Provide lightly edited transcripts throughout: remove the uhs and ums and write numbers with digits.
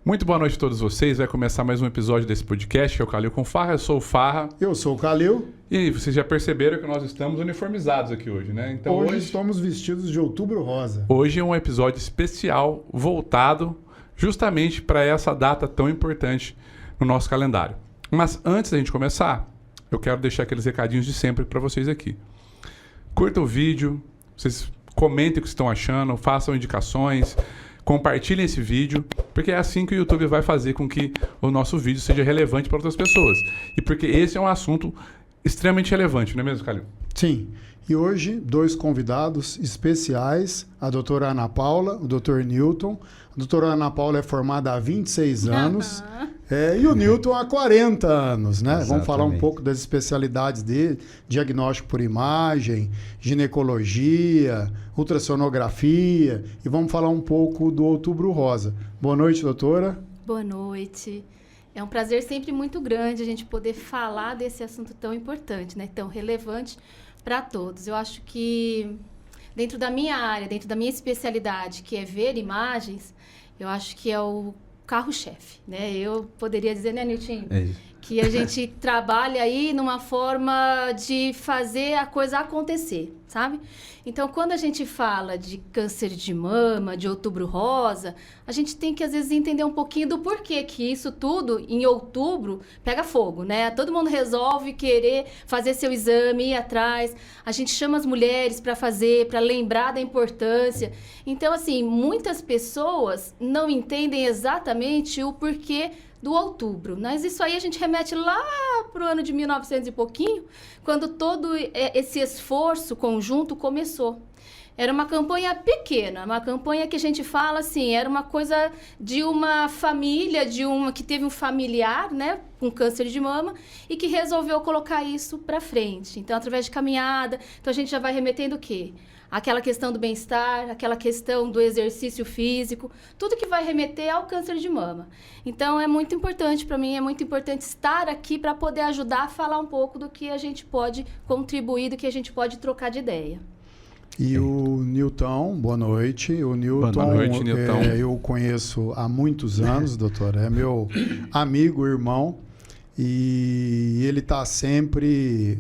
Muito boa noite a todos vocês. Vai começar mais um episódio desse podcast, que é o Calil com Farra. Eu sou o Farra. Eu sou o Calil. E vocês já perceberam que nós estamos uniformizados aqui hoje, né? Então hoje estamos vestidos de Outubro Rosa. Hoje é um episódio especial voltado justamente para essa data tão importante no nosso calendário. Mas antes da gente começar, eu quero deixar aqueles recadinhos de sempre para vocês aqui. Curta o vídeo, vocês comentem o que estão achando, façam indicações, compartilhem esse vídeo, porque é assim que o YouTube vai fazer com que o nosso vídeo seja relevante para outras pessoas. E porque esse é um assunto extremamente relevante, não é mesmo, Calil? Sim. E hoje, dois convidados especiais, a doutora Ana Paula, o doutor Newton. A doutora Ana Paula é formada há 26 anos e o Newton há 40 anos, né? Exatamente. Vamos falar um pouco das especialidades dele, diagnóstico por imagem, ginecologia, ultrassonografia, e vamos falar um pouco do Outubro Rosa. Boa noite, doutora. Boa noite. É um prazer sempre muito grande a gente poder falar desse assunto tão importante, né? Tão relevante para todos. Eu acho que dentro da minha área, dentro da minha especialidade, que é ver imagens, eu acho que é o carro-chefe, né? Eu poderia dizer, né, Nilton? É isso. Que a gente trabalha aí numa forma de fazer a coisa acontecer, sabe? Então, quando a gente fala de câncer de mama, de Outubro Rosa, a gente tem que, às vezes, entender um pouquinho do porquê que isso tudo, em outubro, pega fogo, né? Todo mundo resolve querer fazer seu exame, ir atrás. A gente chama as mulheres para fazer, para lembrar da importância. Então, assim, muitas pessoas não entendem exatamente o porquê do outubro, mas isso aí a gente remete lá para o ano de 1900 e pouquinho, quando todo esse esforço conjunto começou. Era uma campanha pequena, uma campanha que a gente fala assim, era uma coisa de uma família, que teve um familiar, né, com câncer de mama e que resolveu colocar isso para frente. Então, através de caminhada, então a gente já vai remetendo o quê? Aquela questão do bem-estar, aquela questão do exercício físico, tudo que vai remeter ao câncer de mama. Então, é muito importante para mim, é muito importante estar aqui para poder ajudar a falar um pouco do que a gente pode contribuir, do que a gente pode trocar de ideia. E o Newton, boa noite. O Newton, Boa noite, Newton. Eu conheço há muitos anos, doutora. É meu amigo, irmão. E ele está sempre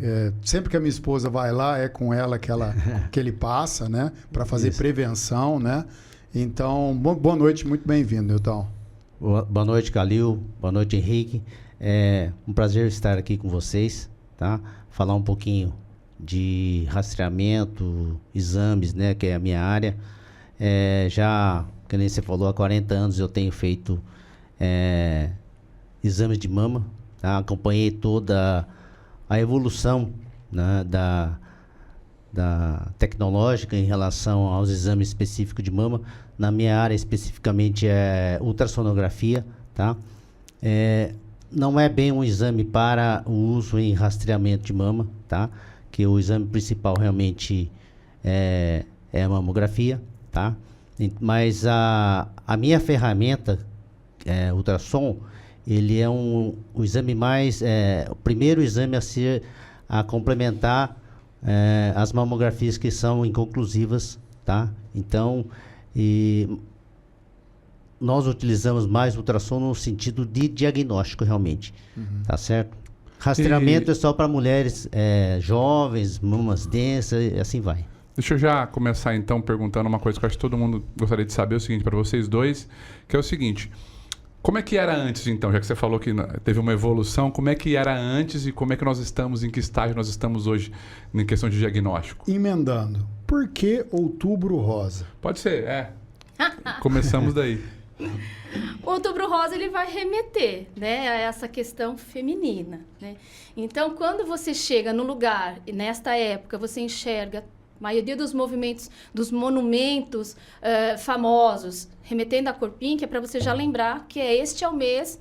que a minha esposa vai lá, é com ela que ele passa, né? Para fazer Isso. prevenção, né? Então, boa noite, muito bem-vindo, Newton. Boa noite, Calil. Boa noite, Henrique. É um prazer estar aqui com vocês, tá? Falar um pouquinho de rastreamento, exames, né? Que é a minha área. Já, como você falou, há 40 anos eu tenho feito exames de mama. Tá? Acompanhei toda a evolução, né, da tecnológica em relação aos exames específicos de mama. Na minha área especificamente é ultrassonografia, tá? Não é bem um exame para o uso em rastreamento de mama, tá? Que o exame principal realmente é a mamografia, tá? Mas a minha ferramenta, ultrassom, ele é o exame o primeiro exame a complementar as mamografias que são inconclusivas, tá? Então, nós utilizamos mais ultrassom no sentido de diagnóstico realmente, tá certo? Rastreamento é só para mulheres jovens, mamas densas e assim vai. Deixa eu já começar então perguntando uma coisa que eu acho que todo mundo gostaria de saber, o seguinte, para vocês dois, que é o seguinte: como é que era antes, então, já que você falou que teve uma evolução, como é que era antes e como é que nós estamos, em que estágio nós estamos hoje em questão de diagnóstico? Emendando, por que Outubro Rosa? Pode ser, Começamos daí. O Outubro Rosa, ele vai remeter, né, a essa questão feminina, né? Então, quando você chega no lugar, e nesta época você enxerga a maioria dos movimentos, dos monumentos famosos, remetendo a corpinho, que é para você já lembrar que este é o mês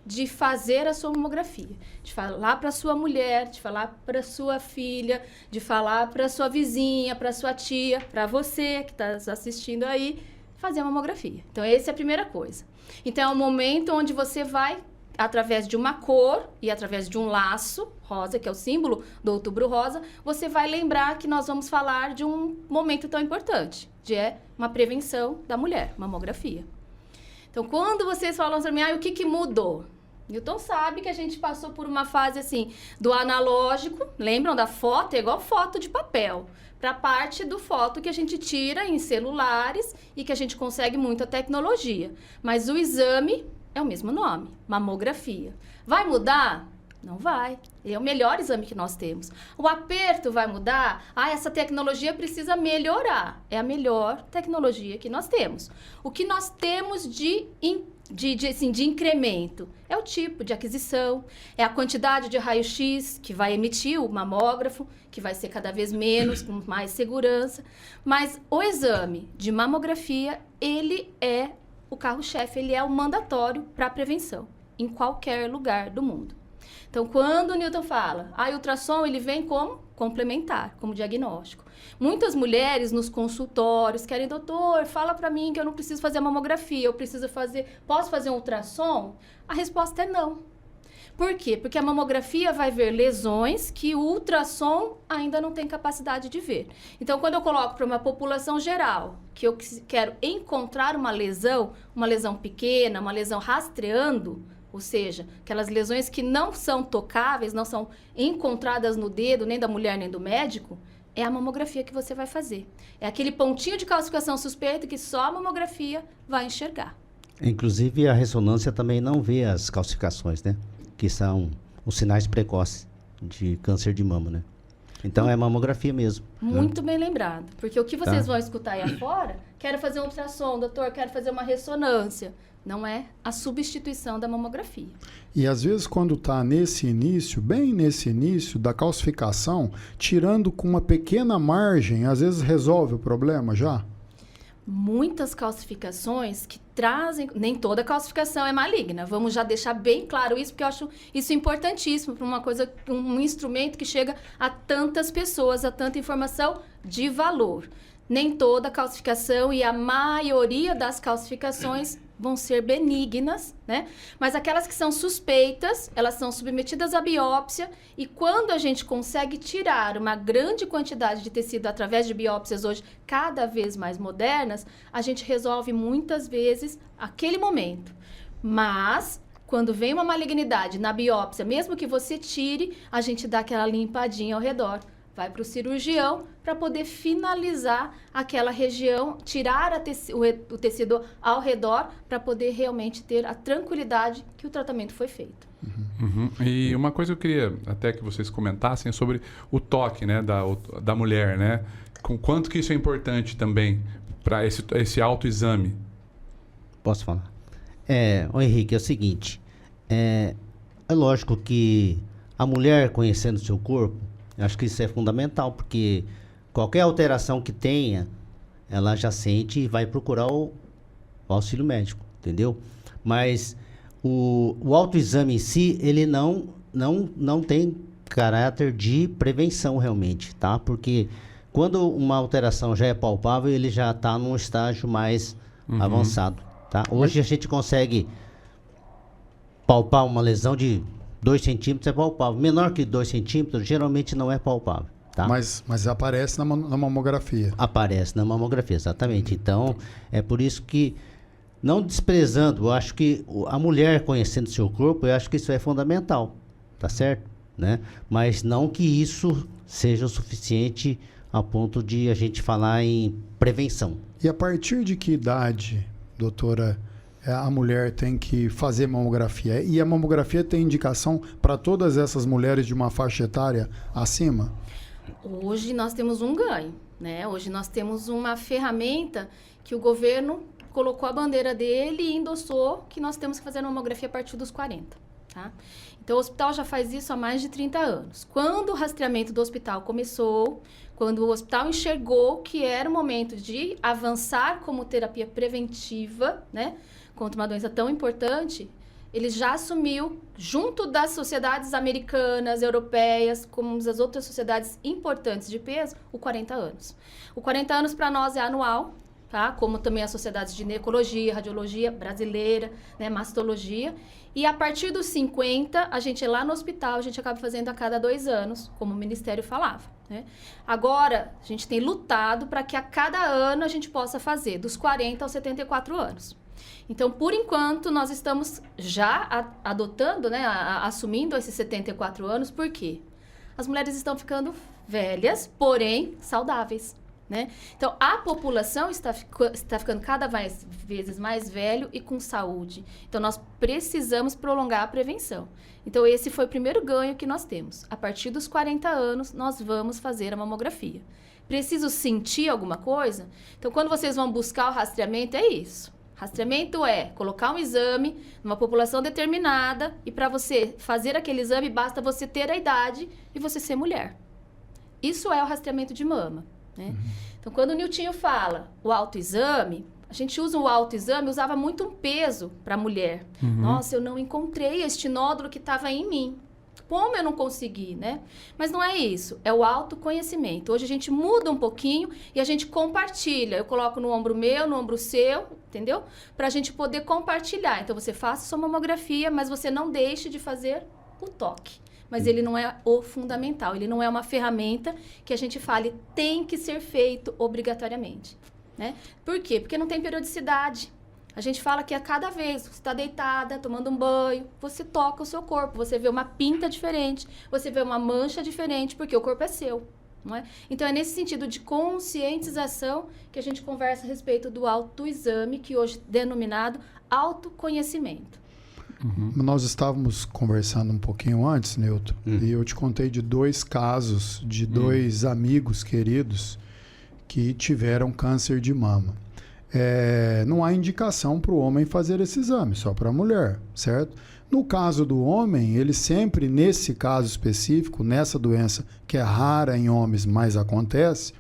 de fazer a sua mamografia, de falar para sua mulher, de falar para sua filha, de falar para sua vizinha, para sua tia, para você que está assistindo aí, fazer a mamografia. Então, essa é a primeira coisa. Então, é o momento onde você vai, através de uma cor e através de um laço rosa, que é o símbolo do Outubro Rosa, você vai lembrar que nós vamos falar de um momento tão importante, que é uma prevenção da mulher, mamografia. Então, quando vocês falam para mim, o que mudou? Newton sabe que a gente passou por uma fase assim, do analógico, lembram da foto? É igual foto de papel, para a parte do foto que a gente tira em celulares e que a gente consegue muita tecnologia. Mas o exame é o mesmo nome, mamografia. Vai mudar? Não vai. É o melhor exame que nós temos. O aperto vai mudar? Essa tecnologia precisa melhorar. É a melhor tecnologia que nós temos. O que nós temos de incremento é o tipo de aquisição, é a quantidade de raio-x que vai emitir o mamógrafo, que vai ser cada vez menos, com mais segurança. Mas o exame de mamografia, ele é o carro-chefe, ele é o mandatório para a prevenção, em qualquer lugar do mundo. Então, quando o Newton fala, o ultrassom, ele vem como complementar, como diagnóstico. Muitas mulheres nos consultórios querem, doutor, fala para mim que eu não preciso fazer a mamografia, posso fazer um ultrassom? A resposta é não. Por quê? Porque a mamografia vai ver lesões que o ultrassom ainda não tem capacidade de ver. Então, quando eu coloco para uma população geral, que eu quero encontrar uma lesão pequena, uma lesão rastreando, ou seja, aquelas lesões que não são tocáveis, não são encontradas no dedo, nem da mulher, nem do médico, é a mamografia que você vai fazer. É aquele pontinho de calcificação suspeito que só a mamografia vai enxergar. Inclusive, a ressonância também não vê as calcificações, né? Que são os sinais precoces de câncer de mama, né? Então, é mamografia mesmo. Muito bem lembrado. Porque o que vocês vão escutar aí afora, quero fazer um ultrassom, doutor, quero fazer uma ressonância. Não é a substituição da mamografia. E às vezes quando está nesse início, bem nesse início da calcificação, tirando com uma pequena margem, às vezes resolve o problema já? Muitas calcificações que trazem... Nem toda calcificação é maligna. Vamos já deixar bem claro isso, porque eu acho isso importantíssimo para um instrumento que chega a tantas pessoas, a tanta informação de valor. Nem toda calcificação e a maioria das calcificações vão ser benignas, né? Mas aquelas que são suspeitas, elas são submetidas à biópsia e quando a gente consegue tirar uma grande quantidade de tecido através de biópsias hoje cada vez mais modernas, a gente resolve muitas vezes aquele momento. Mas quando vem uma malignidade na biópsia, mesmo que você tire, a gente dá aquela limpadinha ao redor. Vai para o cirurgião para poder finalizar aquela região, tirar o tecido ao redor para poder realmente ter a tranquilidade que o tratamento foi feito. E uma coisa que eu queria até que vocês comentassem é sobre o toque, né, da mulher, né? Com quanto que isso é importante também para esse autoexame? Posso falar? Henrique, é o seguinte, é lógico que a mulher conhecendo o seu corpo, eu acho que isso é fundamental, porque qualquer alteração que tenha, ela já sente e vai procurar o auxílio médico, entendeu? Mas o autoexame em si, ele não tem caráter de prevenção realmente, tá? Porque quando uma alteração já é palpável, ele já está num estágio mais avançado, tá? Hoje a gente consegue palpar uma lesão de 2 centímetros é palpável. Menor que 2 centímetros, geralmente não é palpável. Tá? Mas aparece na mamografia. Aparece na mamografia, exatamente. Então, é por isso que, não desprezando, eu acho que a mulher conhecendo seu corpo, eu acho que isso é fundamental. Tá certo? Né? Mas não que isso seja o suficiente a ponto de a gente falar em prevenção. E a partir de que idade, doutora, a mulher tem que fazer mamografia? E a mamografia tem indicação para todas essas mulheres de uma faixa etária acima? Hoje nós temos um ganho, né? Hoje nós temos uma ferramenta que o governo colocou a bandeira dele e endossou que nós temos que fazer mamografia a partir dos 40, tá? Então o hospital já faz isso há mais de 30 anos. Quando o rastreamento do hospital começou, quando o hospital enxergou que era o momento de avançar como terapia preventiva, né? Contra uma doença tão importante, ele já assumiu, junto das sociedades americanas, europeias, como das outras sociedades importantes de peso, o 40 anos. O 40 anos para nós é anual, tá? Como também as sociedades de ginecologia, radiologia brasileira, né? Mastologia. E a partir dos 50, a gente lá no hospital, a gente acaba fazendo a cada 2 anos, como o Ministério falava, né? Agora, a gente tem lutado para que a cada ano a gente possa fazer, dos 40 aos 74 anos. Então, por enquanto, nós estamos já adotando, né, assumindo esses 74 anos, por quê? As mulheres estão ficando velhas, porém saudáveis, né? Então, a população está ficando cada vez mais velho e com saúde. Então, nós precisamos prolongar a prevenção. Então, esse foi o primeiro ganho que nós temos. A partir dos 40 anos, nós vamos fazer a mamografia. Preciso sentir alguma coisa? Então, quando vocês vão buscar o rastreamento, é isso. Rastreamento é colocar um exame numa população determinada e para você fazer aquele exame, basta você ter a idade e você ser mulher. Isso é o rastreamento de mama, né? Então, quando o Niltinho fala o autoexame, a gente usa o autoexame, usava muito um peso para a mulher. Nossa, eu não encontrei este nódulo que estava em mim. Como eu não consegui, né? Mas não é isso, é o autoconhecimento. Hoje a gente muda um pouquinho e a gente compartilha. Eu coloco no ombro meu, no ombro seu, entendeu? Para a gente poder compartilhar. Então, você faça sua mamografia, mas você não deixe de fazer o toque. Mas ele não é o fundamental, ele não é uma ferramenta que a gente fale tem que ser feito obrigatoriamente, né? Por quê? Porque não tem periodicidade. A gente fala que a cada vez que você está deitada, tomando um banho, você toca o seu corpo, você vê uma pinta diferente, você vê uma mancha diferente, porque o corpo é seu, não é? Então, é nesse sentido de conscientização que a gente conversa a respeito do autoexame, que hoje é denominado autoconhecimento. Nós estávamos conversando um pouquinho antes, Nilton, e eu te contei de 2 casos de 2 amigos queridos que tiveram câncer de mama. Não há indicação para o homem fazer esse exame, só para a mulher, certo? No caso do homem, ele sempre, nesse caso específico, nessa doença que é rara em homens, mas acontece,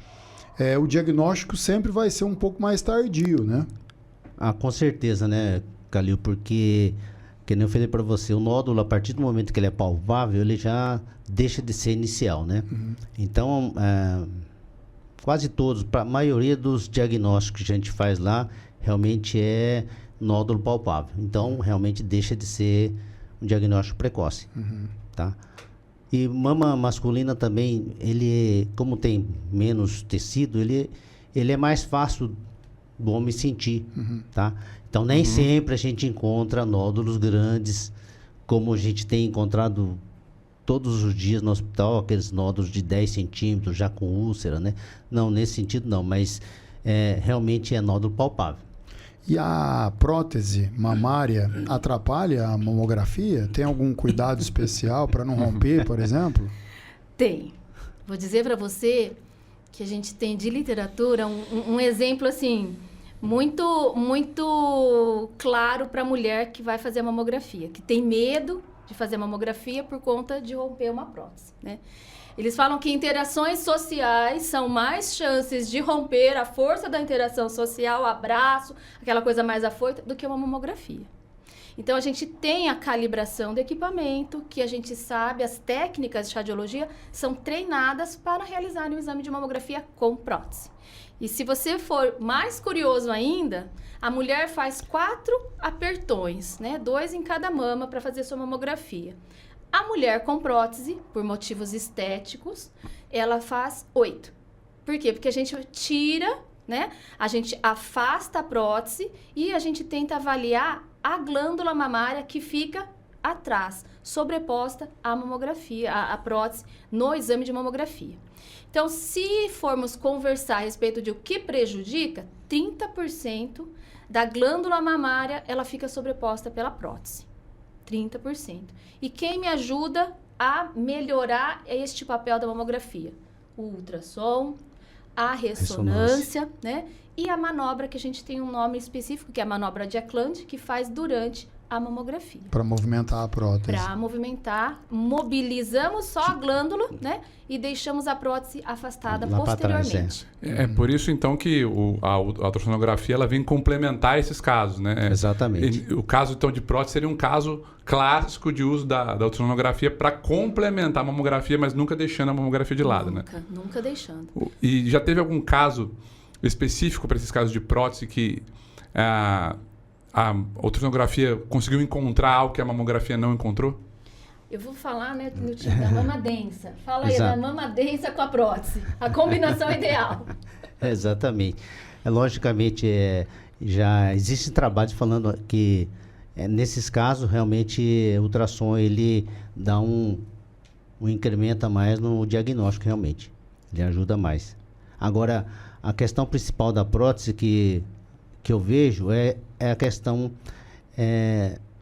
o diagnóstico sempre vai ser um pouco mais tardio, né? Ah, com certeza, né, Calil? Porque, que nem eu falei para você, o nódulo, a partir do momento que ele é palpável, ele já deixa de ser inicial, né? Então, quase todos, para a maioria dos diagnósticos que a gente faz lá, realmente é nódulo palpável. Então, realmente deixa de ser um diagnóstico precoce, tá? E mama masculina também, ele, como tem menos tecido, ele é mais fácil do homem sentir, tá? Então, nem sempre a gente encontra nódulos grandes, como a gente tem encontrado todos os dias no hospital, aqueles nódulos de 10 centímetros, já com úlcera, né? Não, nesse sentido não, mas realmente é nódulo palpável. E a prótese mamária atrapalha a mamografia? Tem algum cuidado especial para não romper, por exemplo? Tem. Vou dizer para você que a gente tem de literatura um exemplo assim muito claro para a mulher que vai fazer a mamografia, que tem medo de fazer a mamografia por conta de romper uma prótese, né? Eles falam que interações sociais são mais chances de romper a força da interação social, abraço, aquela coisa mais afoita, do que uma mamografia. Então, a gente tem a calibração do equipamento, que a gente sabe, as técnicas de radiologia são treinadas para realizar um exame de mamografia com prótese. E se você for mais curioso ainda, a mulher faz 4 apertões, né? 2 em cada mama para fazer sua mamografia. A mulher com prótese, por motivos estéticos, ela faz 8. Por quê? Porque a gente tira, né? A gente afasta a prótese e a gente tenta avaliar a glândula mamária que fica atrás, sobreposta à mamografia, à prótese, no exame de mamografia. Então, se formos conversar a respeito de o que prejudica, 30% da glândula mamária, ela fica sobreposta pela prótese. 30%. E quem me ajuda a melhorar este papel da mamografia? O ultrassom, a ressonância, né? E a manobra, que a gente tem um nome específico, que é a manobra de Ackland, que faz durante a mamografia. Para movimentar a prótese. Para movimentar, mobilizamos só a glândula, né? E deixamos a prótese afastada lá posteriormente. Trás, É por isso, então, que a ultrassonografia ela vem complementar esses casos, né? Exatamente. O caso, então, de prótese seria um caso clássico de uso da ultrassonografia para complementar a mamografia, mas nunca deixando a mamografia de lado, né? Nunca deixando. E já teve algum caso específico para esses casos de prótese que a ultrassonografia conseguiu encontrar algo que a mamografia não encontrou? Eu vou falar, né, da mama densa. Fala aí, Exato. da mama densa com a prótese. A combinação ideal. Exatamente. Logicamente, já existem trabalhos falando que nesses casos realmente o ultrassom ele dá um incremento a mais no diagnóstico realmente, ele ajuda mais. Agora, a questão principal da prótese que eu vejo é a questão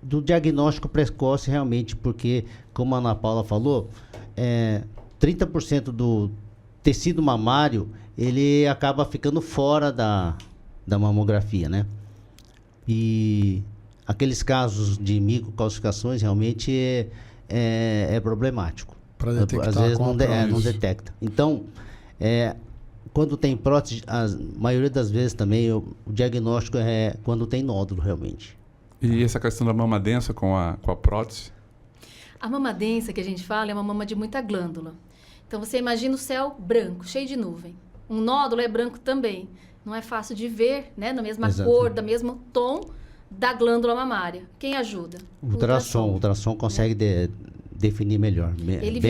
do diagnóstico precoce realmente, porque, como a Ana Paula falou, 30% do tecido mamário, ele acaba ficando fora da mamografia, né? E aqueles casos de microcalcificações realmente é problemático. Para detectar, às vezes não detecta. Então, quando tem prótese, a maioria das vezes também o diagnóstico é quando tem nódulo realmente. E essa questão da mama densa com a prótese? A mama densa que a gente fala é uma mama de muita glândula. Então você imagina o céu branco, cheio de nuvem. Um nódulo é branco também. Não é fácil de ver, né? Na mesma cor, do mesmo tom da glândula mamária. Quem ajuda? O ultrassom consegue definir melhor, Ele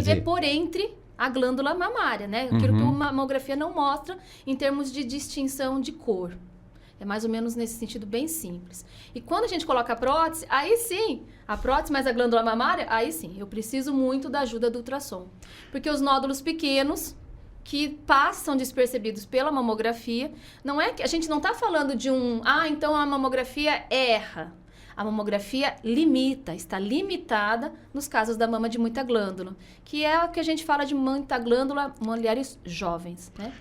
vê por entre a glândula mamária, né? Aquilo que a mamografia não mostra em termos de distinção de cor. É mais ou menos nesse sentido bem simples. E quando a gente coloca a prótese, aí sim, a prótese mais a glândula mamária, aí sim, eu preciso muito da ajuda do ultrassom. Porque os nódulos pequenos, que passam despercebidos pela mamografia, não é que a gente não está falando de então a mamografia erra. A mamografia está limitada nos casos da mama de muita glândula, que é o que a gente fala de muita glândula, mulheres jovens, né?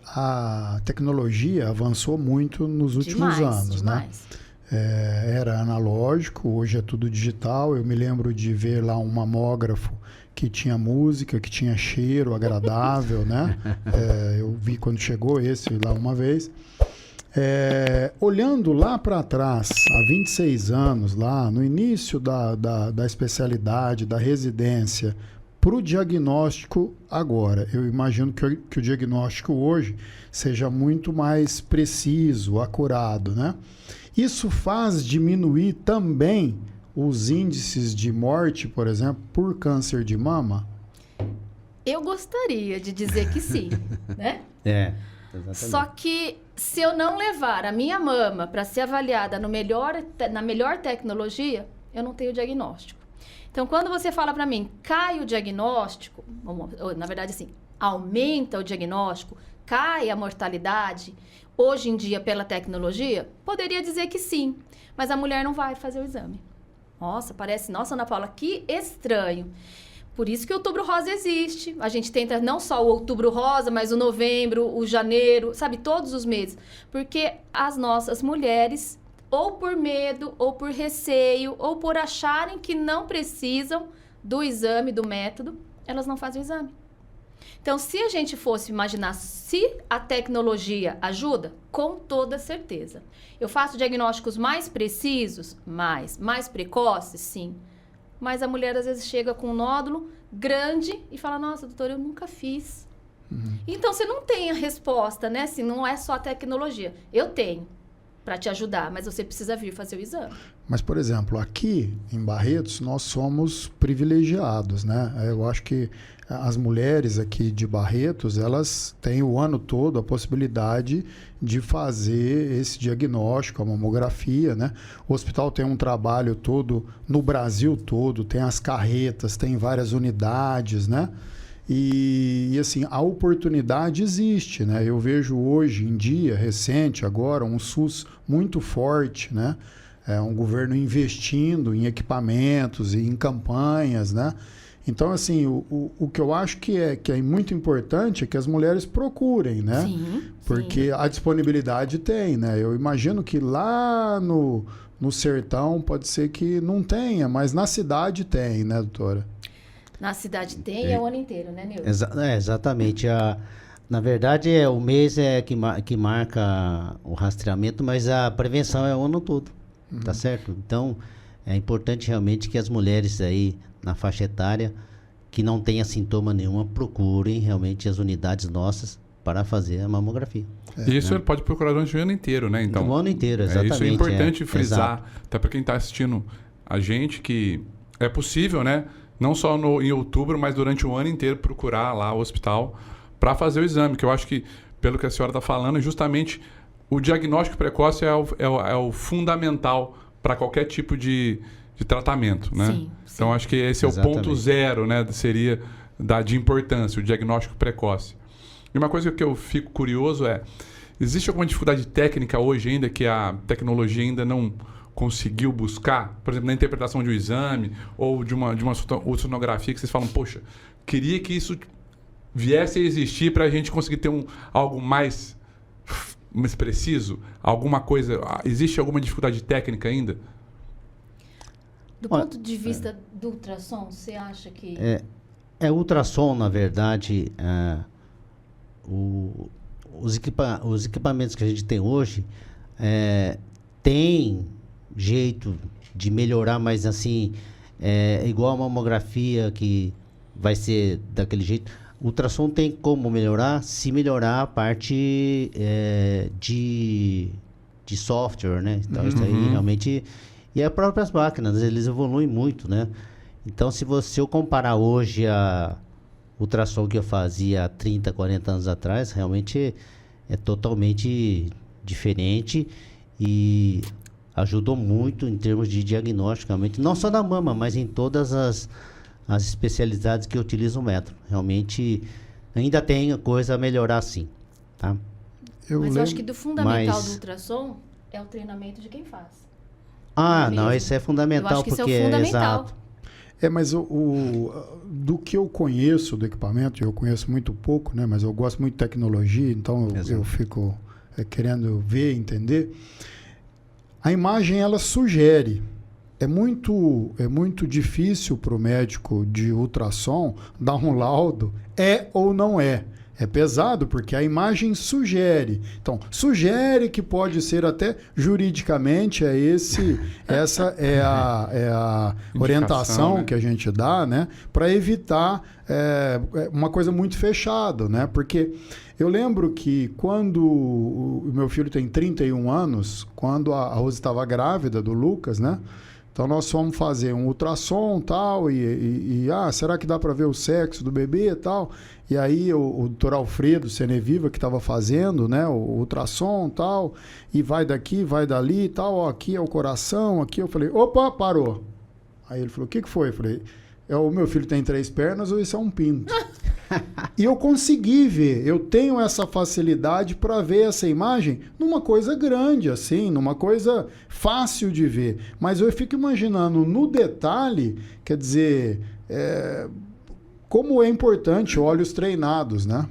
A tecnologia avançou muito nos últimos anos, demais. né? Era analógico, hoje é tudo digital. Eu me lembro de ver lá um mamógrafo que tinha música, que tinha cheiro agradável, né? Eu vi quando chegou esse lá uma vez. Olhando lá para trás, há 26 anos, lá no início da especialidade, da residência, para o diagnóstico agora, eu imagino que o diagnóstico hoje seja muito mais preciso, acurado, né? Isso faz diminuir também os índices de morte, por exemplo, por câncer de mama? Eu gostaria de dizer que sim, né? Exatamente. Só que se eu não levar a minha mama para ser avaliada na melhor tecnologia, eu não tenho diagnóstico. Então, quando você fala para mim, cai o diagnóstico, na verdade assim, aumenta o diagnóstico, cai a mortalidade, hoje em dia pela tecnologia, poderia dizer que sim, mas a mulher não vai fazer o exame. Nossa, Ana Paula, que estranho. Por isso que o Outubro Rosa existe. A gente tenta não só o Outubro Rosa, mas o novembro, o janeiro, sabe? Todos os meses. Porque as nossas mulheres, ou por medo, ou por receio, ou por acharem que não precisam do exame, do método, elas não fazem o exame. Então, se a gente fosse imaginar se a tecnologia ajuda, com toda certeza. Eu faço diagnósticos mais precisos? Mais precoces? Sim. Mas a mulher às vezes chega com um nódulo grande e fala, nossa, doutora, eu nunca fiz. Então, você não tem a resposta, né? Assim, não é só a tecnologia. Eu tenho para te ajudar, mas você precisa vir fazer o exame. Mas, por exemplo, aqui em Barretos, nós somos privilegiados, né? Eu acho que as mulheres aqui de Barretos, elas têm o ano todo a possibilidade de fazer esse diagnóstico, a mamografia, né? O hospital tem um trabalho todo no Brasil todo, tem as carretas, tem várias unidades, né? E assim, a oportunidade existe, né? Eu vejo hoje em dia, recente agora, um SUS muito forte, né? Um governo investindo em equipamentos e em campanhas, né? Então, assim, o que eu acho que é muito importante é que as mulheres procurem, né? Sim, porque a disponibilidade tem, né? Eu imagino que lá no sertão pode ser que não tenha, mas na cidade tem, né, doutora? Na cidade tem, é o ano inteiro, né, Nilton? Exatamente. Na verdade, o mês que marca o rastreamento, mas a prevenção é o ano todo, tá certo? Então, é importante realmente que as mulheres aí na faixa etária que não tenha sintoma nenhuma procurem realmente as unidades nossas para fazer a mamografia. Isso ele pode procurar durante o ano inteiro, né? Então, o ano inteiro, exatamente. Isso é importante frisar, exato. até para quem está assistindo a gente, que é possível, né? Não só em outubro, mas durante o ano inteiro procurar lá o hospital para fazer o exame, que eu acho que, pelo que a senhora está falando, é justamente o diagnóstico precoce é o fundamental para qualquer tipo de tratamento, né? Sim, Então, acho que esse é o Exatamente. ponto zero, né? Seria de importância, o diagnóstico precoce. E uma coisa que eu fico curioso existe alguma dificuldade técnica hoje ainda que a tecnologia ainda não conseguiu buscar? Por exemplo, na interpretação de um exame ou de uma ultrassonografia que vocês falam, poxa, queria que isso viesse a existir para a gente conseguir ter algo mais preciso? Alguma coisa... Existe alguma dificuldade técnica ainda? Do ponto de vista do ultrassom, você acha que... Ultrassom, na verdade, os equipamentos que a gente tem hoje tem jeito de melhorar, mas assim, igual a mamografia que vai ser daquele jeito. O ultrassom tem como melhorar, se melhorar a parte de software, né? Então, isso aí realmente... E as próprias máquinas, eles evoluem muito, né? Então, se eu comparar hoje a ultrassom que eu fazia há 30, 40 anos atrás, realmente é totalmente diferente e ajudou muito em termos de diagnóstico, realmente, não só da mama, mas em todas as especialidades que utilizam o método. Realmente, ainda tem coisa a melhorar, sim, tá? Mas eu acho que do fundamental do ultrassom é o treinamento de quem faz. Não, isso é fundamental, eu acho que porque isso é o fundamental. exato. Mas do que eu conheço do equipamento, eu conheço muito pouco, né? Mas eu gosto muito de tecnologia, então eu fico querendo ver, entender. A imagem, ela sugere. É muito difícil para o médico de ultrassom dar um laudo, ou não é. É pesado porque a imagem sugere. Então, sugere que pode ser até juridicamente, essa é a orientação, né, que a gente dá, né, para evitar uma coisa muito fechada, né? Porque eu lembro que quando o meu filho tem 31 anos, quando a Rose estava grávida do Lucas, né? Então nós fomos fazer um ultrassom tal, será que dá para ver o sexo do bebê e tal? E aí o doutor Alfredo Seneviva, que estava fazendo, né, o ultrassom tal, e vai daqui, vai dali e tal, aqui é o coração, aqui eu falei, opa, parou. Aí ele falou, o que foi? Eu falei, o meu filho tem 3 pernas ou isso é um pinto? E eu consegui ver, eu tenho essa facilidade para ver essa imagem numa coisa grande, assim, numa coisa fácil de ver. Mas eu fico imaginando no detalhe, quer dizer, como é importante olhos treinados, né?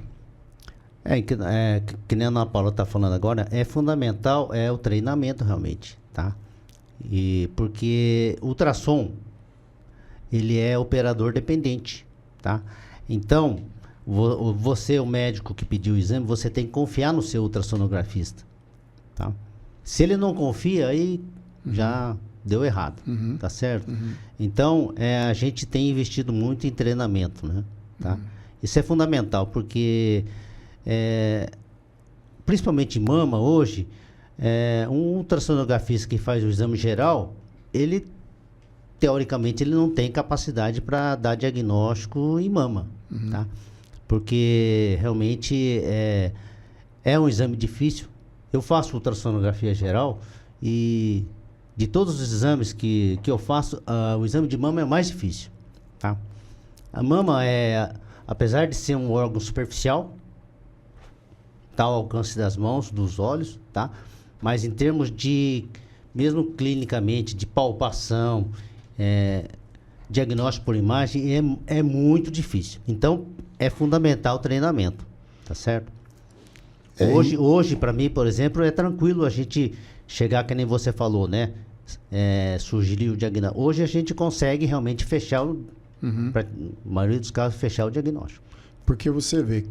Que nem a Ana Paula está falando agora, é fundamental o treinamento realmente, tá? Porque o ultrassom, ele é operador dependente, tá? Então, você, o médico que pediu o exame, você tem que confiar no seu ultrassonografista, tá? Se ele não confia, aí já deu errado, tá certo? Então, a gente tem investido muito em treinamento, né? Tá? Isso é fundamental, porque principalmente em mama hoje, um ultrassonografista que faz o exame geral, ele teoricamente ele não tem capacidade para dar diagnóstico em mama, tá? Porque realmente é um exame difícil. Eu faço ultrassonografia geral e de todos os exames que eu faço, o exame de mama é o mais difícil, tá? A mama apesar de ser um órgão superficial, está ao alcance das mãos, dos olhos, tá? Mas em termos mesmo clinicamente, de palpação, diagnóstico por imagem, é muito difícil. Então, é fundamental o treinamento, tá certo? Hoje para mim, por exemplo, é tranquilo a gente chegar, que nem você falou, né? Sugerir o diagnóstico. Hoje a gente consegue realmente fechar, pra, na maioria dos casos, fechar o diagnóstico. Porque você vê,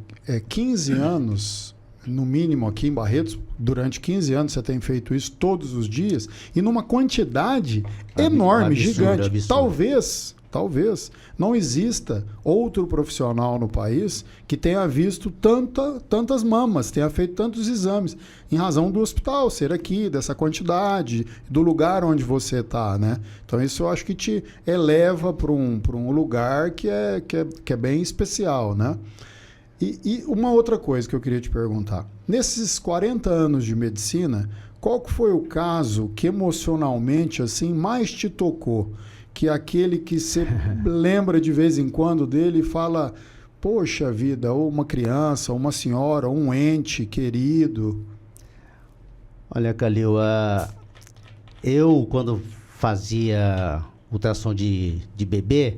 15 anos, no mínimo aqui em Barretos, durante 15 anos você tem feito isso todos os dias, e numa quantidade enorme, gigante. Absurdo. Talvez não exista outro profissional no país que tenha visto tantas mamas, tenha feito tantos exames, em razão do hospital ser aqui, dessa quantidade, do lugar onde você está, né? Então isso eu acho que te eleva para um lugar que é bem especial, né? E uma outra coisa que eu queria te perguntar. Nesses 40 anos de medicina, qual que foi o caso que emocionalmente assim mais te tocou? Que é aquele que você lembra de vez em quando dele e fala, poxa vida, ou uma criança, ou uma senhora, ou um ente querido. Olha, Calil, eu quando fazia ultrassom de bebê,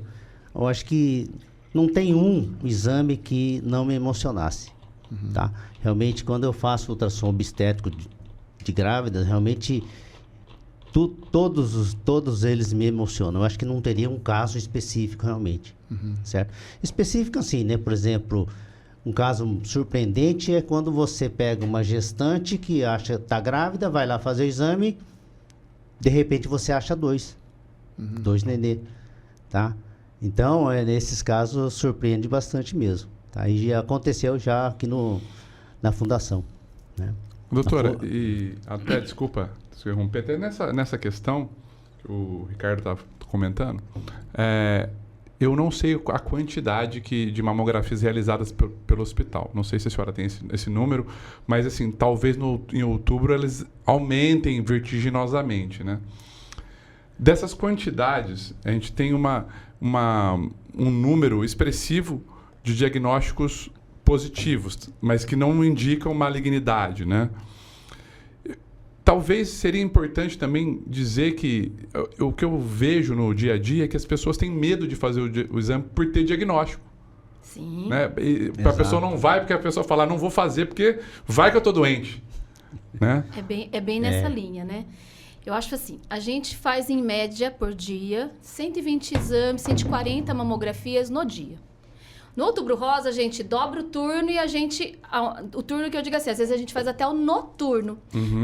eu acho que não tem um exame que não me emocionasse, tá? Realmente, quando eu faço ultrassom obstétrico de grávidas, realmente todos eles me emocionam. Eu acho que não teria um caso específico realmente, certo? Específico assim, né? Por exemplo, um caso surpreendente é quando você pega uma gestante que acha que está grávida, vai lá fazer o exame, de repente você acha dois nenê, tá? Então, nesses casos, surpreende bastante mesmo. Tá? E já aconteceu já aqui na fundação, né? Doutora, e até, desculpa se eu interromper, até nessa questão que o Ricardo estava comentando, eu não sei a quantidade de mamografias realizadas pelo hospital. Não sei se a senhora tem esse número, mas assim, talvez em outubro eles aumentem vertiginosamente, né? Dessas quantidades, a gente tem um número expressivo de diagnósticos positivos, mas que não indicam malignidade, né? Talvez seria importante também dizer que o que eu vejo no dia a dia é que as pessoas têm medo de fazer o exame por ter diagnóstico. Sim. Né? A pessoa não vai porque a pessoa fala, não vou fazer porque vai que eu tô doente. Né? É bem nessa linha, né? Eu acho assim, a gente faz em média por dia 120 exames, 140 mamografias no dia. No Outubro Rosa, a gente dobra o turno e o turno que eu digo assim, às vezes a gente faz até o noturno.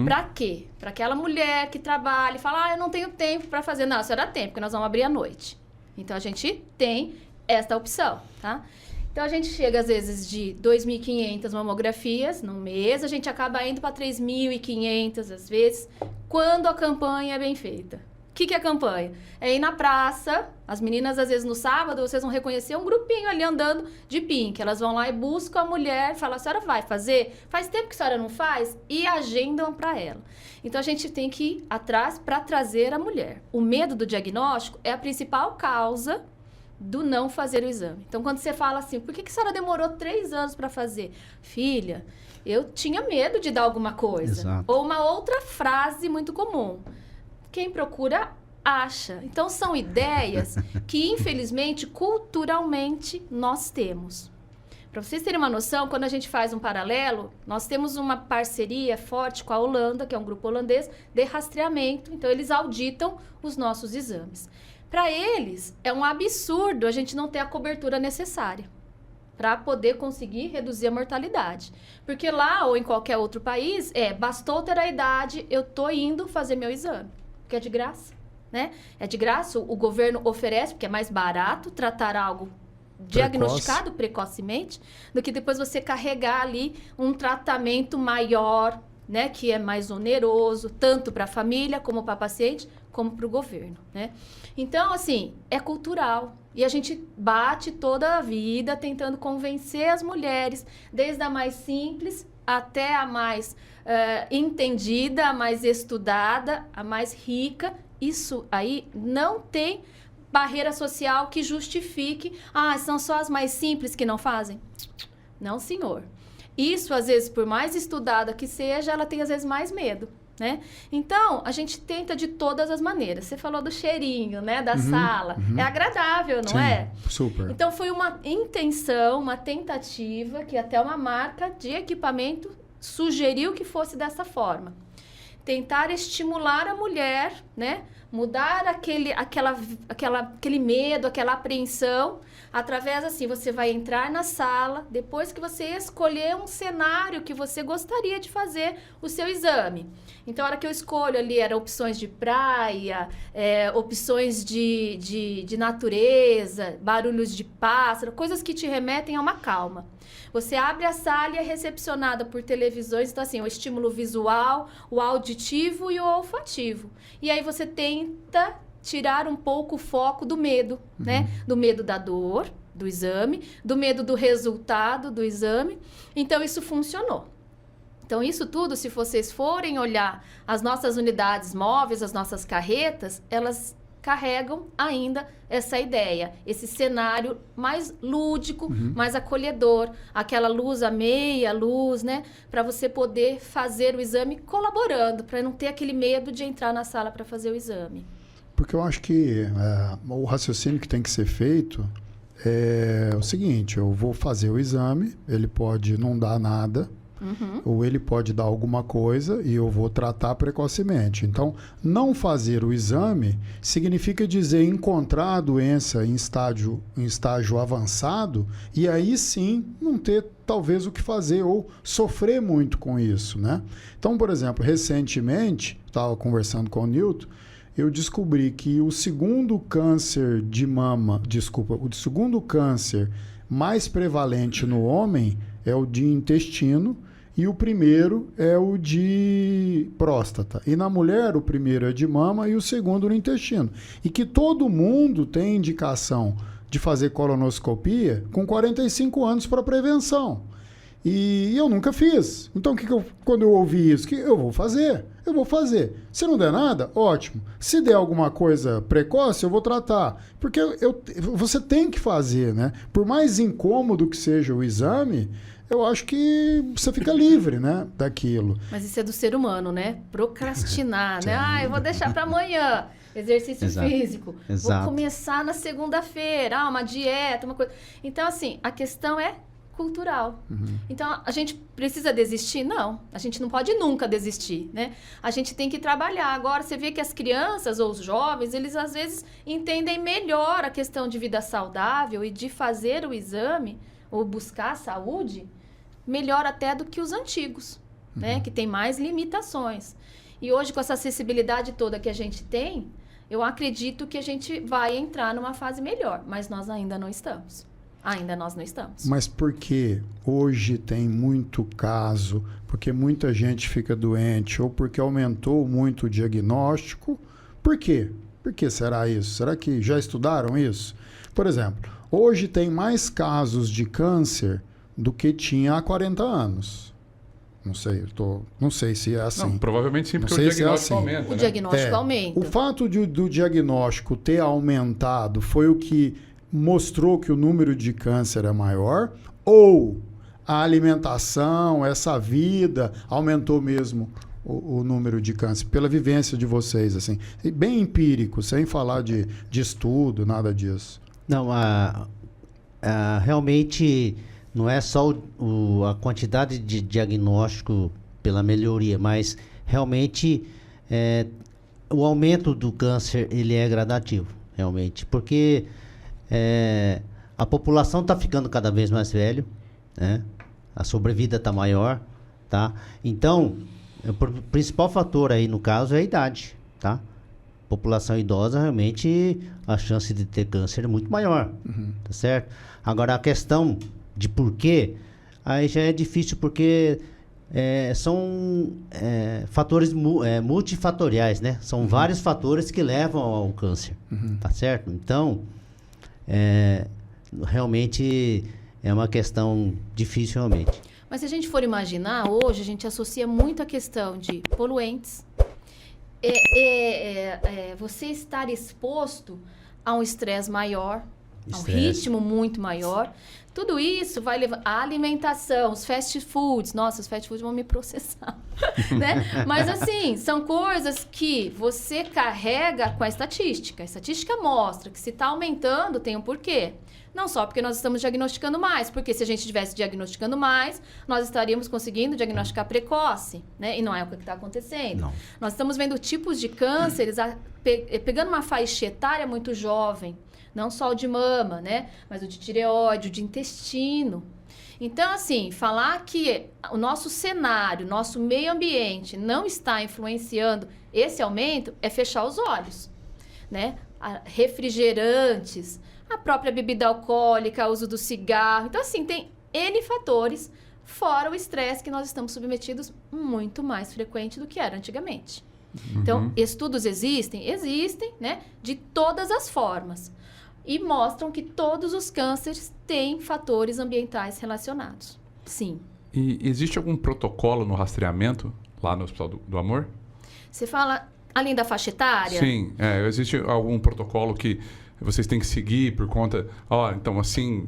Pra quê? Pra aquela mulher que trabalha e fala, eu não tenho tempo pra fazer. Não, a senhora tem, porque nós vamos abrir à noite. Então, a gente tem esta opção, tá? Então, a gente chega, às vezes, de 2.500 mamografias no mês, a gente acaba indo para 3.500, às vezes, quando a campanha é bem feita. O que é a campanha? É ir na praça, as meninas, às vezes, no sábado, vocês vão reconhecer um grupinho ali andando de pink. Elas vão lá e buscam a mulher, falam, a senhora vai fazer? Faz tempo que a senhora não faz? E agendam para ela. Então, a gente tem que ir atrás para trazer a mulher. O medo do diagnóstico é a principal causa do não fazer o exame. Então, quando você fala assim, por que a senhora demorou 3 anos para fazer? Filha, eu tinha medo de dar alguma coisa. Exato. Ou uma outra frase muito comum. Quem procura, acha. Então, são ideias que, infelizmente, culturalmente, nós temos. Para vocês terem uma noção, quando a gente faz um paralelo, nós temos uma parceria forte com a Holanda, que é um grupo holandês, de rastreamento. Então, eles auditam os nossos exames. Para eles, é um absurdo a gente não ter a cobertura necessária para poder conseguir reduzir a mortalidade. Porque lá, ou em qualquer outro país, bastou ter a idade, eu tô indo fazer meu exame. Porque é de graça, né? É de graça, o governo oferece, porque é mais barato tratar algo diagnosticado precocemente, do que depois você carregar ali um tratamento maior, né? Que é mais oneroso, tanto para a família, como para o paciente, como para o governo, né? Então, assim, é cultural. E a gente bate toda a vida tentando convencer as mulheres, desde a mais simples até a mais entendida, a mais estudada, a mais rica. Isso aí não tem barreira social que justifique. São só as mais simples que não fazem? Não, senhor. Isso, às vezes, por mais estudada que seja, ela tem, às vezes, mais medo, né? Então, a gente tenta de todas as maneiras. Você falou do cheirinho, né? Da sala. É agradável, não é? Super. Então, foi uma intenção, uma tentativa, que até uma marca de equipamento sugeriu que fosse dessa forma. Tentar estimular a mulher, né? Mudar aquele medo, aquela apreensão, através assim, você vai entrar na sala, depois que você escolher um cenário que você gostaria de fazer o seu exame. Então, a hora que eu escolho ali, eram opções de praia, opções de natureza, barulhos de pássaro, coisas que te remetem a uma calma. Você abre a sala e é recepcionada por televisões, então assim, o estímulo visual, o auditivo e o olfativo. E aí você tenta tirar um pouco o foco do medo, né? Do medo da dor, do exame, do medo do resultado do exame. Então, isso funcionou. Então, isso tudo, se vocês forem olhar as nossas unidades móveis, as nossas carretas, elas carregam ainda essa ideia, esse cenário mais lúdico, mais acolhedor, aquela luz, a meia luz, né? Para você poder fazer o exame colaborando, para não ter aquele medo de entrar na sala para fazer o exame. Porque eu acho que o raciocínio que tem que ser feito é o seguinte: eu vou fazer o exame, ele pode não dar nada, ou ele pode dar alguma coisa e eu vou tratar precocemente. Então, não fazer o exame significa dizer encontrar a doença em estágio avançado e aí sim não ter talvez o que fazer ou sofrer muito com isso, né? Então, por exemplo, recentemente, estava conversando com o Nilton, eu descobri que o segundo câncer de mama, o segundo câncer mais prevalente no homem é o de intestino e o primeiro é o de próstata. E na mulher, o primeiro é de mama e o segundo no intestino. E que todo mundo tem indicação de fazer colonoscopia com 45 anos para prevenção. E eu nunca fiz. Então, quando eu ouvi isso, eu vou fazer. Eu vou fazer. Se não der nada, ótimo. Se der alguma coisa precoce, eu vou tratar. Porque você tem que fazer, né? Por mais incômodo que seja o exame, eu acho que você fica livre, né, daquilo. Mas isso é do ser humano, né? Procrastinar, né? Eu vou deixar para amanhã. Exercício físico. Vou começar na segunda-feira. Uma dieta, uma coisa. Então, assim, a questão é cultural. Então, a gente precisa desistir? Não. A gente não pode nunca desistir, né? A gente tem que trabalhar. Agora, você vê que as crianças ou os jovens, eles às vezes entendem melhor a questão de vida saudável e de fazer o exame ou buscar a saúde melhor até do que os antigos, né? Que tem mais limitações. E hoje, com essa acessibilidade toda que a gente tem, eu acredito que a gente vai entrar numa fase melhor, mas nós ainda não estamos. Ainda nós não estamos. Mas por que hoje tem muito caso? Porque muita gente fica doente ou porque aumentou muito o diagnóstico? Por quê? Por que será isso? Será que já estudaram isso? Por exemplo, hoje tem mais casos de câncer do que tinha há 40 anos. Não sei se é assim. Não, provavelmente sim, porque o diagnóstico aumenta. O diagnóstico aumenta. O fato do diagnóstico ter aumentado foi o que mostrou que o número de câncer é maior? Ou a alimentação, essa vida, aumentou mesmo o número de câncer? Pela vivência de vocês, assim, bem empírico, sem falar de estudo, nada disso. Não, realmente não é só a quantidade de diagnóstico pela melhoria, mas realmente o aumento do câncer ele é gradativo, realmente, porque a população está ficando cada vez mais velho, né? A sobrevida está maior, tá? Então, o principal fator aí no caso é a idade, tá? População idosa, realmente, a chance de ter câncer é muito maior, tá certo? Agora, a questão de porquê, aí já é difícil, porque são fatores multifatoriais, né? São vários fatores que levam ao câncer, tá certo? Então, realmente é uma questão difícil, realmente. Mas se a gente for imaginar, hoje a gente associa muito a questão de poluentes, você estar exposto a um estresse maior, a um ritmo muito maior. Tudo isso vai levar a alimentação, os fast foods. Nossa, os fast foods vão me processar, né? Mas assim, são coisas que você carrega com a estatística. A estatística mostra que se está aumentando, tem um porquê. Não só porque nós estamos diagnosticando mais, porque se a gente estivesse diagnosticando mais, nós estaríamos conseguindo diagnosticar precoce, né? E não é o que está acontecendo. Não. Nós estamos vendo tipos de cânceres pegando uma faixa etária muito jovem. Não só o de mama, né? Mas o de tireoide, o de intestino. Então, assim, falar que o nosso cenário, nosso meio ambiente não está influenciando esse aumento é fechar os olhos, né? Refrigerantes, a própria bebida alcoólica, o uso do cigarro. Então, assim, tem N fatores, fora o estresse que nós estamos submetidos muito mais frequente do que era antigamente. Então, estudos existem, né? De todas as formas. e mostram que todos os cânceres têm fatores ambientais relacionados. Sim. E existe algum protocolo no rastreamento lá no Hospital do Amor? Você fala além da faixa etária? Sim. Existe algum protocolo que vocês têm que seguir por conta... então, assim...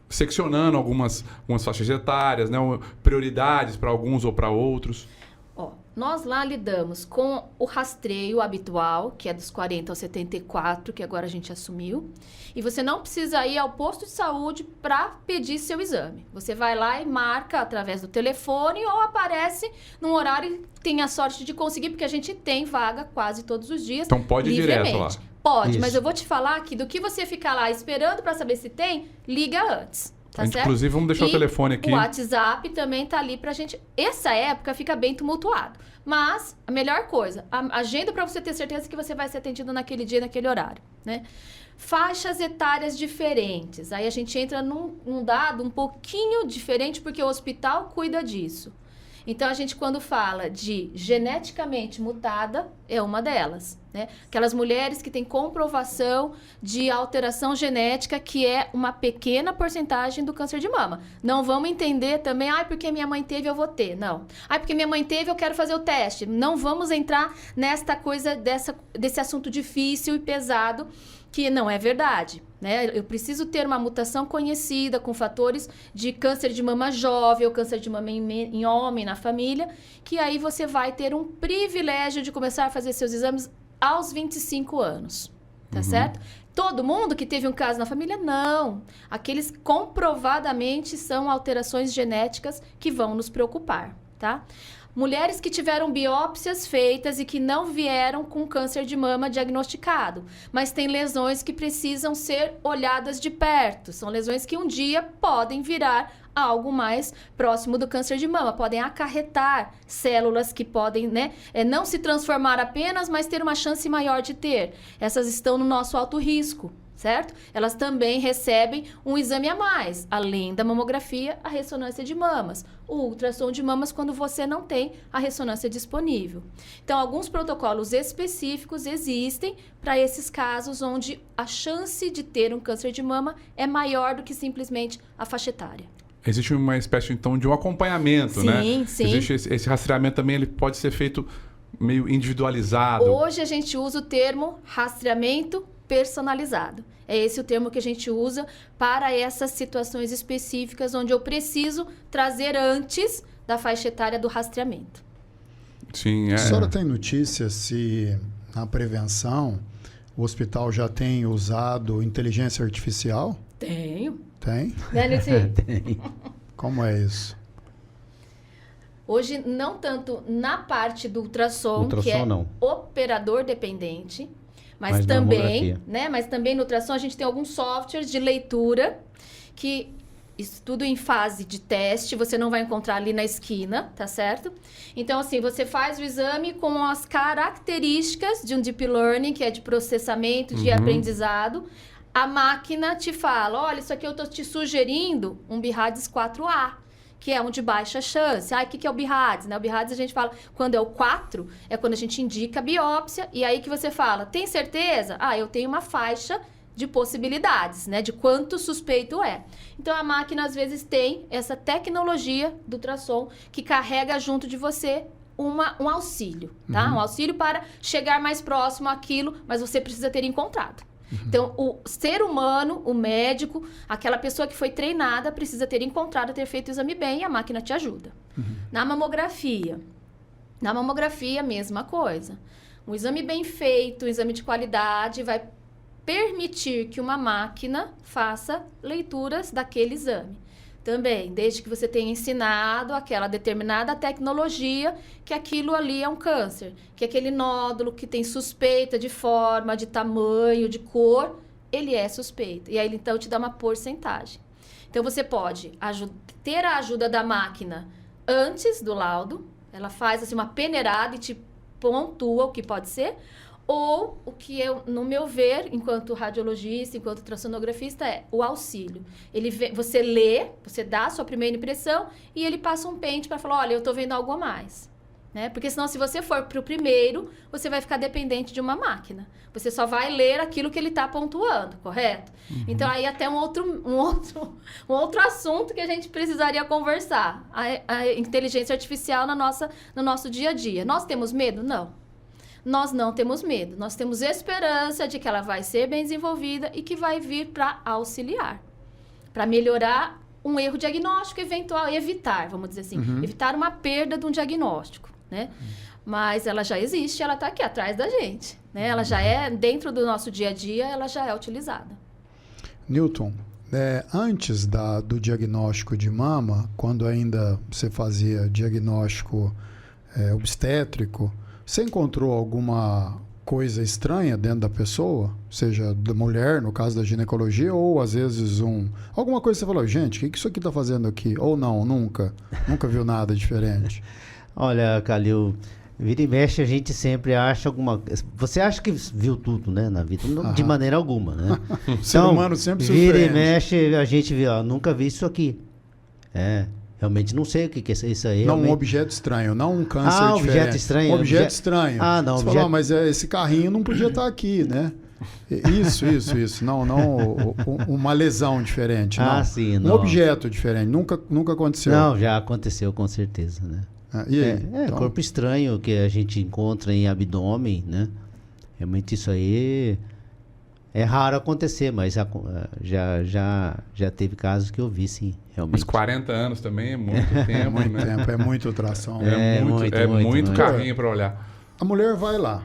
seccionando algumas faixas etárias, né? Prioridades para alguns ou para outros. Nós lá lidamos com o rastreio habitual, que é dos 40 aos 74, que agora a gente assumiu. E você não precisa ir ao posto de saúde para pedir seu exame. Você vai lá e marca através do telefone ou aparece num horário e tem a sorte de conseguir, porque a gente tem vaga quase todos os dias. Então pode ir direto lá. Pode, Isso. mas eu vou te falar que do que você ficar lá esperando para saber se tem, liga antes. Tá certo? Inclusive, vamos deixar o telefone aqui. O WhatsApp também tá ali pra gente. Essa época fica bem tumultuado. Mas a melhor coisa, agenda para você ter certeza que você vai ser atendido naquele dia, naquele horário, né? Faixas etárias diferentes. Aí a gente entra num dado um pouquinho diferente, porque o hospital cuida disso. Então, a gente, quando fala de geneticamente mutada, é uma delas, né? Aquelas mulheres que têm comprovação de alteração genética, que é uma pequena porcentagem do câncer de mama. Não vamos entender também, porque minha mãe teve, eu vou ter. Não. Porque minha mãe teve, eu quero fazer o teste. Não vamos entrar nesta coisa, desse assunto difícil e pesado, que não é verdade, né? Eu preciso ter uma mutação conhecida com fatores de câncer de mama jovem ou câncer de mama em homem na família, que aí você vai ter um privilégio de começar a fazer seus exames aos 25 anos, tá certo? Todo mundo que teve um caso na família, não. Aqueles comprovadamente são alterações genéticas que vão nos preocupar, tá? Mulheres que tiveram biópsias feitas e que não vieram com câncer de mama diagnosticado, mas têm lesões que precisam ser olhadas de perto. São lesões que um dia podem virar algo mais próximo do câncer de mama. Podem acarretar células que podem, né, não se transformar apenas, mas ter uma chance maior de ter. Essas estão no nosso alto risco, certo? Elas também recebem um exame a mais, além da mamografia, a ressonância de mamas, o ultrassom de mamas quando você não tem a ressonância disponível. Então, alguns protocolos específicos existem para esses casos onde a chance de ter um câncer de mama é maior do que simplesmente a faixa etária. Existe uma espécie, então, de um acompanhamento, né? Sim. Existe esse rastreamento também, ele pode ser feito meio individualizado. Hoje a gente usa o termo rastreamento personalizado. É esse o termo que a gente usa para essas situações específicas onde eu preciso trazer antes da faixa etária do rastreamento. Sim, A senhora tem notícia se na prevenção o hospital já tem usado inteligência artificial? Tenho. Tem? Né, Lucinho? Tem. Como é isso? Hoje, não tanto na parte do ultrassom que é não. operador dependente, mas na também, mamografia. né? Mas também no ultrassom a gente tem alguns softwares de leitura que isso tudo em fase de teste, você não vai encontrar ali na esquina, tá certo? Então, assim, você faz o exame com as características de um deep learning, que é de processamento, de aprendizado. A máquina te fala, olha, isso aqui eu tô te sugerindo um BIRADS 4A, que é um de baixa chance. O que é o BIRADS? Né? O BIRADS a gente fala, quando é o 4, é quando a gente indica a biópsia, e aí que você fala, tem certeza? Eu tenho uma faixa de possibilidades, né? De quanto suspeito é. Então, a máquina, às vezes, tem essa tecnologia do ultrassom que carrega junto de você um auxílio, tá? Um auxílio para chegar mais próximo àquilo, mas você precisa ter encontrado. Então, o ser humano, o médico, aquela pessoa que foi treinada, precisa ter encontrado, ter feito o exame bem e a máquina te ajuda. Na mamografia, mesma coisa. Um exame bem feito, um exame de qualidade, vai permitir que uma máquina faça leituras daquele exame. Também, desde que você tenha ensinado aquela determinada tecnologia que aquilo ali é um câncer, que aquele nódulo que tem suspeita de forma, de tamanho, de cor, ele é suspeito. E aí, então, te dá uma porcentagem. Então, você pode ter a ajuda da máquina antes do laudo, ela faz assim, uma peneirada e te pontua o que pode ser, ou o que eu, no meu ver, enquanto radiologista, enquanto ultrassonografista, é o auxílio. Você lê, você dá a sua primeira impressão e ele passa um pente para falar, olha, eu estou vendo algo a mais. né? Porque senão, se você for para o primeiro, você vai ficar dependente de uma máquina. Você só vai ler aquilo que ele está pontuando, correto? Então, aí até um outro assunto que a gente precisaria conversar. A inteligência artificial no nosso dia a dia. Nós temos medo? Não. Nós não temos medo. Nós temos esperança de que ela vai ser bem desenvolvida e que vai vir para auxiliar, para melhorar um erro diagnóstico eventual, evitar, vamos dizer assim, evitar uma perda de um diagnóstico, né? Mas ela já existe, ela está aqui atrás da gente, né? Ela já é, dentro do nosso dia a dia, ela já é utilizada. Newton, antes do diagnóstico de mama, quando ainda você fazia diagnóstico obstétrico, você encontrou alguma coisa estranha dentro da pessoa? Seja da mulher, no caso da ginecologia, ou às vezes alguma coisa que você falou, gente, o que isso aqui está fazendo aqui? Ou não, nunca viu nada diferente? Olha, Calil, vira e mexe a gente sempre acha alguma... Você acha que viu tudo, né, na vida? Não, de maneira alguma, né? O ser humano sempre surpreende. Vira e mexe a gente vê, ó, nunca vi isso aqui. Realmente não sei o que é isso aí. Não, realmente... um objeto estranho, não um câncer diferente. Objeto estranho. Um objeto estranho. Não, você falou, mas esse carrinho não podia estar aqui, né? Isso. Não uma lesão diferente. Não. Sim. Um objeto diferente. Nunca aconteceu. Não, já aconteceu com certeza, né? E aí? Então... corpo estranho que a gente encontra em abdômen, né? Realmente isso aí é raro acontecer, mas já teve casos que eu vi, sim, realmente. Mas 40 anos também é muito tempo, muito né? tempo, é muita ultrassom. Muito carrinho para olhar. A mulher vai lá,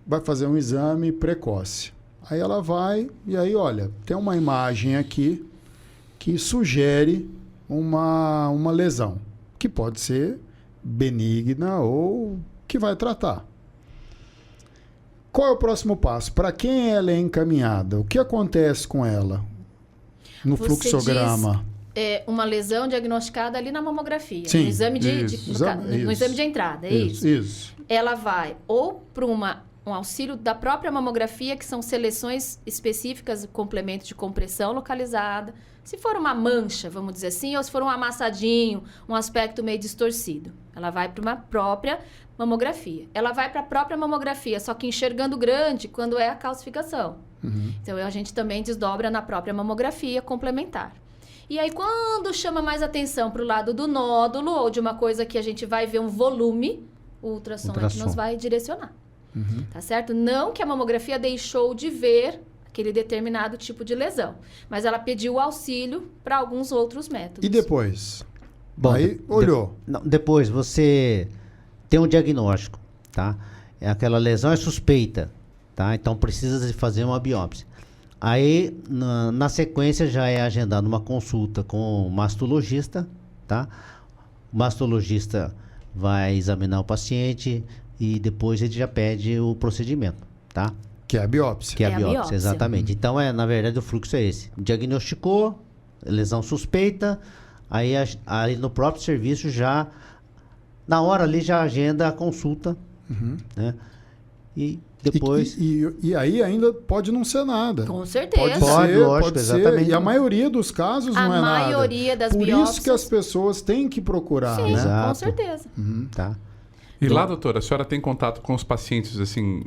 vai fazer um exame precoce. Aí ela vai e aí, olha, tem uma imagem aqui que sugere uma lesão, que pode ser benigna ou que vai tratar. Qual é o próximo passo? Para quem ela é encaminhada? O que acontece com ela no fluxograma? Uma lesão diagnosticada ali na mamografia. Sim, no exame no exame de entrada, Isso. Ela vai ou para um auxílio da própria mamografia, que são seleções específicas, complemento de compressão localizada. Se for uma mancha, vamos dizer assim, ou se for um amassadinho, um aspecto meio distorcido, ela vai para uma própria mamografia. Ela vai para a própria mamografia, só que enxergando grande quando é a calcificação. Então, a gente também desdobra na própria mamografia complementar. E aí, quando chama mais atenção para o lado do nódulo ou de uma coisa que a gente vai ver um volume, o ultrassom é que nos vai direcionar. Tá certo? Não que a mamografia deixou de ver aquele determinado tipo de lesão, mas ela pediu auxílio para alguns outros métodos. E depois? Bom, aí olhou. Depois você tem um diagnóstico, tá? Aquela lesão é suspeita, tá? Então precisa de fazer uma biópsia. Aí, na sequência, já é agendada uma consulta com o mastologista, tá? O mastologista vai examinar o paciente e depois ele já pede o procedimento, tá? Que é a biópsia. Que é a biópsia, exatamente. Então, na verdade, o fluxo é esse. Diagnosticou, lesão suspeita, aí no próprio serviço já, na hora ali, já agenda a consulta, né? E depois... E aí ainda pode não ser nada. Com certeza. Pode ser. E a maioria dos casos não é nada. A maioria das biópsias... biópsias... Por isso que as pessoas têm que procurar, Sim, né? com certeza. Tá. E lá, doutora, a senhora tem contato com os pacientes, assim,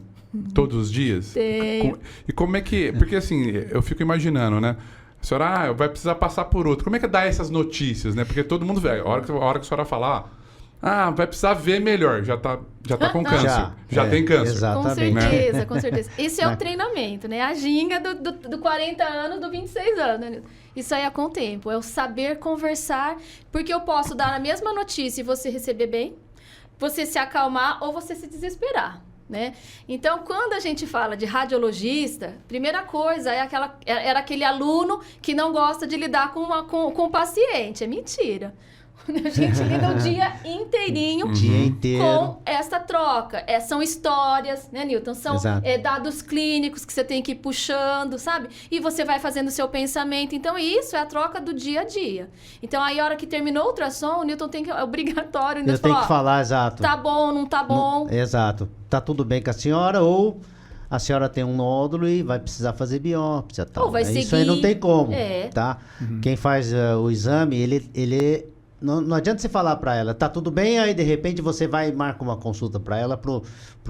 todos os dias? Tenho. E como é que... Porque, assim, eu fico imaginando, né? A senhora vai precisar passar por outro. Como é que dá essas notícias, né? Porque todo mundo vê. A hora que a senhora falar... vai precisar ver melhor. Já tá com câncer. Já tem câncer. Exatamente. Com certeza. Isso é o treinamento, né? A ginga do 40 anos, do 26 anos. Né? Isso aí é com o tempo. É o saber conversar. Porque eu posso dar a mesma notícia e você receber bem, você se acalmar ou você se desesperar. Né? Então, quando a gente fala de radiologista, primeira coisa era aquele aluno que não gosta de lidar com o paciente. É mentira. A gente lida o dia inteirinho com essa troca. São histórias, né, Newton? São dados clínicos que você tem que ir puxando, sabe? E você vai fazendo o seu pensamento. Então, isso é a troca do dia a dia. Então, aí, a hora que terminou o ultrassom, o Newton é obrigatório. Eu tenho que falar, exato. Tá bom, não tá bom. Exato. Tá tudo bem com a senhora ou... A senhora tem um nódulo e vai precisar fazer biópsia, tal. Ou vai seguir. Isso aí não tem como, tá? Quem faz o exame, ele não adianta você falar para ela, tá tudo bem, aí de repente você vai e marca uma consulta para ela, pro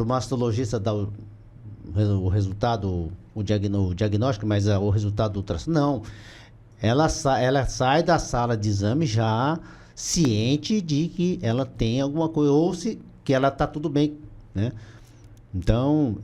mastologista dar o resultado, o diagnóstico, mas o resultado do ultrassom. Não. Ela sai da sala de exame já ciente de que ela tem alguma coisa, ou que ela tá tudo bem, né? Então,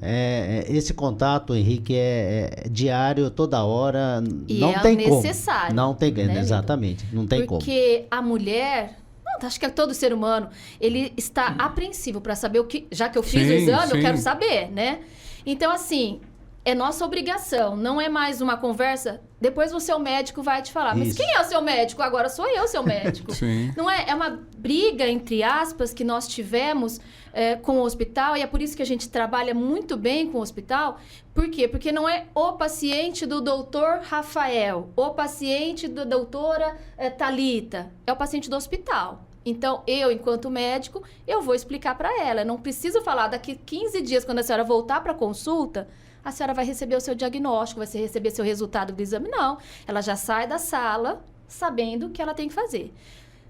esse contato, Henrique, é diário, toda hora, E não é tem como. necessário, Não tem, né, exatamente, não tem como. Porque a mulher, acho que é todo ser humano, ele está apreensivo para saber o que, já que eu fiz o Sim, exame, sim. eu quero saber, né? Então, assim, é nossa obrigação, não é mais uma conversa. Depois o seu médico vai te falar, mas Isso. quem é o seu médico? Agora sou eu, seu médico. Sim. Não é? É uma briga, entre aspas, que nós tivemos com o hospital, e é por isso que a gente trabalha muito bem com o hospital. Por quê? Porque não é o paciente do doutor Rafael, o paciente da doutora Thalita, é o paciente do hospital. Então, eu, enquanto médico, eu vou explicar para ela. Eu não preciso falar daqui 15 dias, quando a senhora voltar para a consulta, a senhora vai receber o seu diagnóstico, vai receber seu resultado do exame. Não, ela já sai da sala sabendo o que ela tem que fazer.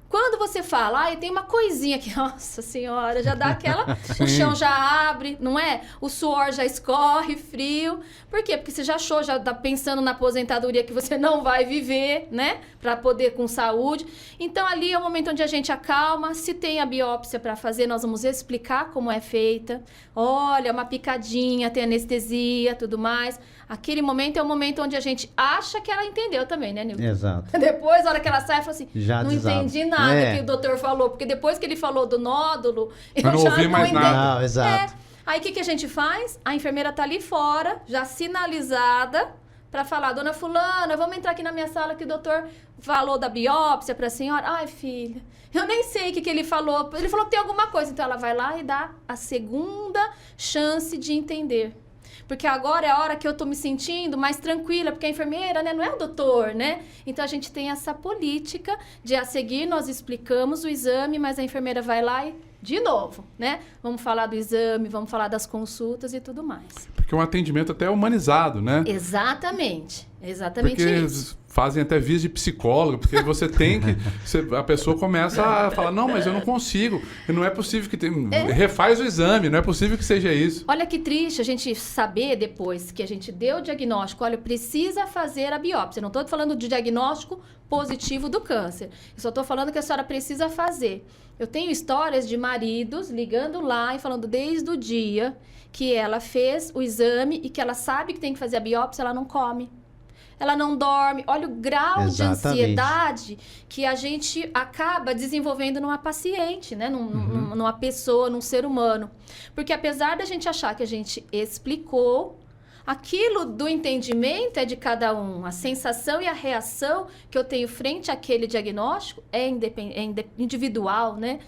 Quando você fala, tem uma coisinha aqui, nossa senhora, já dá aquela... O chão já abre, não é? O suor já escorre, frio. Por quê? Porque você já achou, já tá pensando na aposentadoria que você não vai viver, né? Pra poder com saúde. Então, ali é o momento onde a gente acalma. Se tem a biópsia para fazer, nós vamos explicar como é feita. Olha, uma picadinha, tem anestesia, tudo mais. Aquele momento é o momento onde a gente acha que ela entendeu também, né, Nilton? Exato. Depois, a hora que ela sai, ela fala assim, Já não desaba. entendi nada que o doutor falou, porque depois que ele falou do nódulo, eu não já ouvi não mais entendi. nada. Não, exato. Aí, o que a gente faz? A enfermeira tá ali fora, já sinalizada, para falar, dona fulana, vamos entrar aqui na minha sala que o doutor falou da biópsia para a senhora. Ai, filha, eu nem sei o que ele falou. Ele falou que tem alguma coisa. Então, ela vai lá e dá a segunda chance de entender. Porque agora é a hora que eu tô me sentindo mais tranquila, porque a enfermeira, né, não é o doutor, né? Então, a gente tem essa política de a seguir, nós explicamos o exame, mas a enfermeira vai lá e, de novo, né? Vamos falar do exame, vamos falar das consultas e tudo mais. Porque é um atendimento até humanizado, né? Exatamente. Exatamente Porque isso. fazem até vista de psicólogo, porque você tem que... a pessoa começa a falar, não, mas eu não consigo. Não é possível que tenha... Refaz o exame, não é possível que seja isso. Olha que triste a gente saber depois que a gente deu o diagnóstico, olha, precisa fazer a biópsia. Não estou falando de diagnóstico positivo do câncer. Eu só estou falando que a senhora precisa fazer. Eu tenho histórias de maridos ligando lá e falando desde o dia que ela fez o exame e que ela sabe que tem que fazer a biópsia, ela não come. Ela não dorme. Olha o grau de ansiedade que a gente acaba desenvolvendo numa paciente, né? Numa pessoa, num ser humano. Porque apesar da gente achar que a gente explicou, aquilo do entendimento é de cada um. A sensação e a reação que eu tenho frente àquele diagnóstico é individual, né?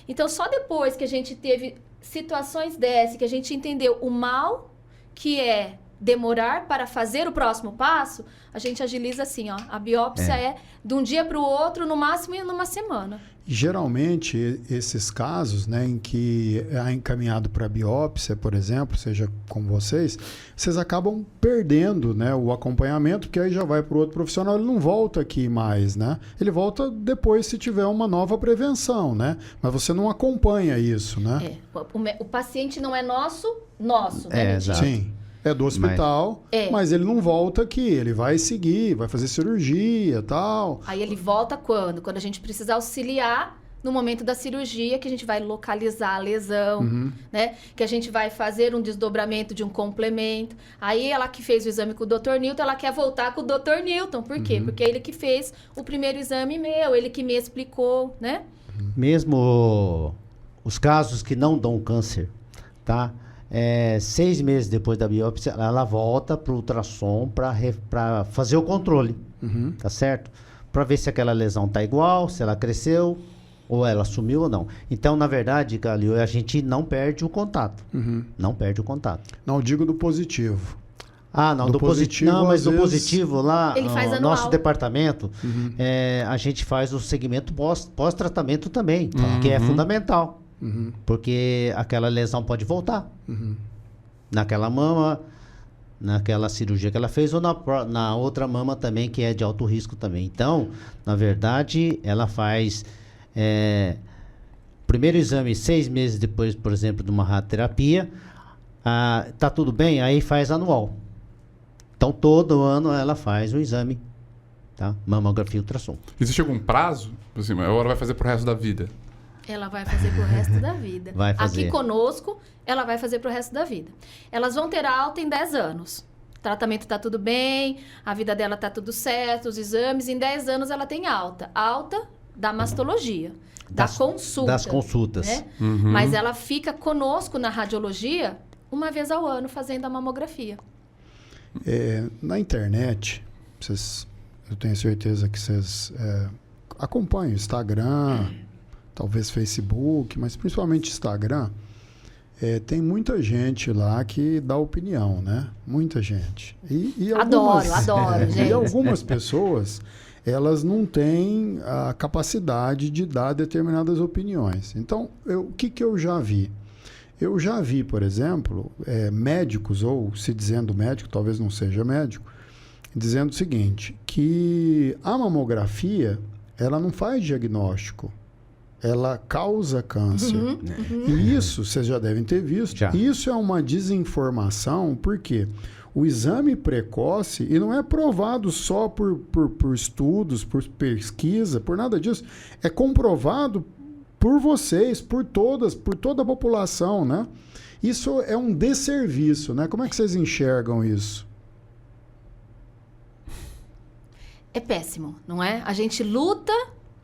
Então, só depois que a gente teve situações dessas, que a gente entendeu o mal que é demorar para fazer o próximo passo, a gente agiliza assim, ó. A biópsia é de um dia para o outro, no máximo em uma semana. Geralmente, esses casos, né, em que é encaminhado para biópsia, por exemplo, seja com vocês acabam perdendo, né, o acompanhamento, porque aí já vai para o outro profissional, ele não volta aqui mais, né? Ele volta depois se tiver uma nova prevenção, né? Mas você não acompanha isso, né? O paciente não é nosso, né? Exato. Sim. É do hospital, mas ele não volta aqui, ele vai seguir, vai fazer cirurgia e tal. Aí ele volta quando? Quando a gente precisa auxiliar no momento da cirurgia, que a gente vai localizar a lesão, né? Que a gente vai fazer um desdobramento de um complemento. Aí ela que fez o exame com o Dr. Newton, ela quer voltar com o Dr. Newton. Por quê? Porque é ele que fez o primeiro exame meu, ele que me explicou, né? Mesmo os casos que não dão câncer, tá? 6 meses depois da biópsia, ela volta para o ultrassom para fazer o controle, tá certo? Para ver se aquela lesão tá igual, se ela cresceu, ou ela sumiu ou não. Então, na verdade, Calil, a gente não perde o contato. Não perde o contato. Não digo do positivo. Ah, não, do positivo. Não, mas do positivo lá, ele faz no nosso departamento, a gente faz o segmento pós-tratamento também, que é fundamental. Porque aquela lesão pode voltar naquela mama, naquela cirurgia que ela fez, ou na outra mama também, que é de alto risco também. Então, na verdade, ela faz Primeiro exame 6 meses depois, por exemplo, de uma radioterapia, tá tudo bem, aí faz anual. Então todo ano ela faz o exame, tá? Mamografia e ultrassom. Existe algum prazo? Assim, ou ela vai fazer pro resto da vida? Ela vai fazer pro resto da vida. Vai fazer. Aqui conosco, ela vai fazer pro resto da vida. Elas vão ter alta em 10 anos. O tratamento tá tudo bem, a vida dela tá tudo certo, os exames, em 10 anos ela tem alta. Alta da mastologia, da consulta. Das consultas. Né? Mas ela fica conosco na radiologia uma vez ao ano fazendo a mamografia. Na internet, eu tenho certeza que vocês acompanham Instagram, talvez Facebook, mas principalmente Instagram. Tem muita gente lá que dá opinião, né? Muita gente. E algumas, adoro, gente. E algumas pessoas, elas não têm a capacidade de dar determinadas opiniões. Então, o que eu já vi? Eu já vi, por exemplo, médicos, ou se dizendo médico, talvez não seja médico, dizendo o seguinte, que a mamografia, ela não faz diagnóstico, ela causa câncer. E isso, vocês já devem ter visto, isso é uma desinformação, porque o exame precoce, e não é provado só por estudos, por pesquisa, por nada disso, é comprovado por vocês, por toda a população, né? Isso é um desserviço, né? Como é que vocês enxergam isso? É péssimo, não é? A gente luta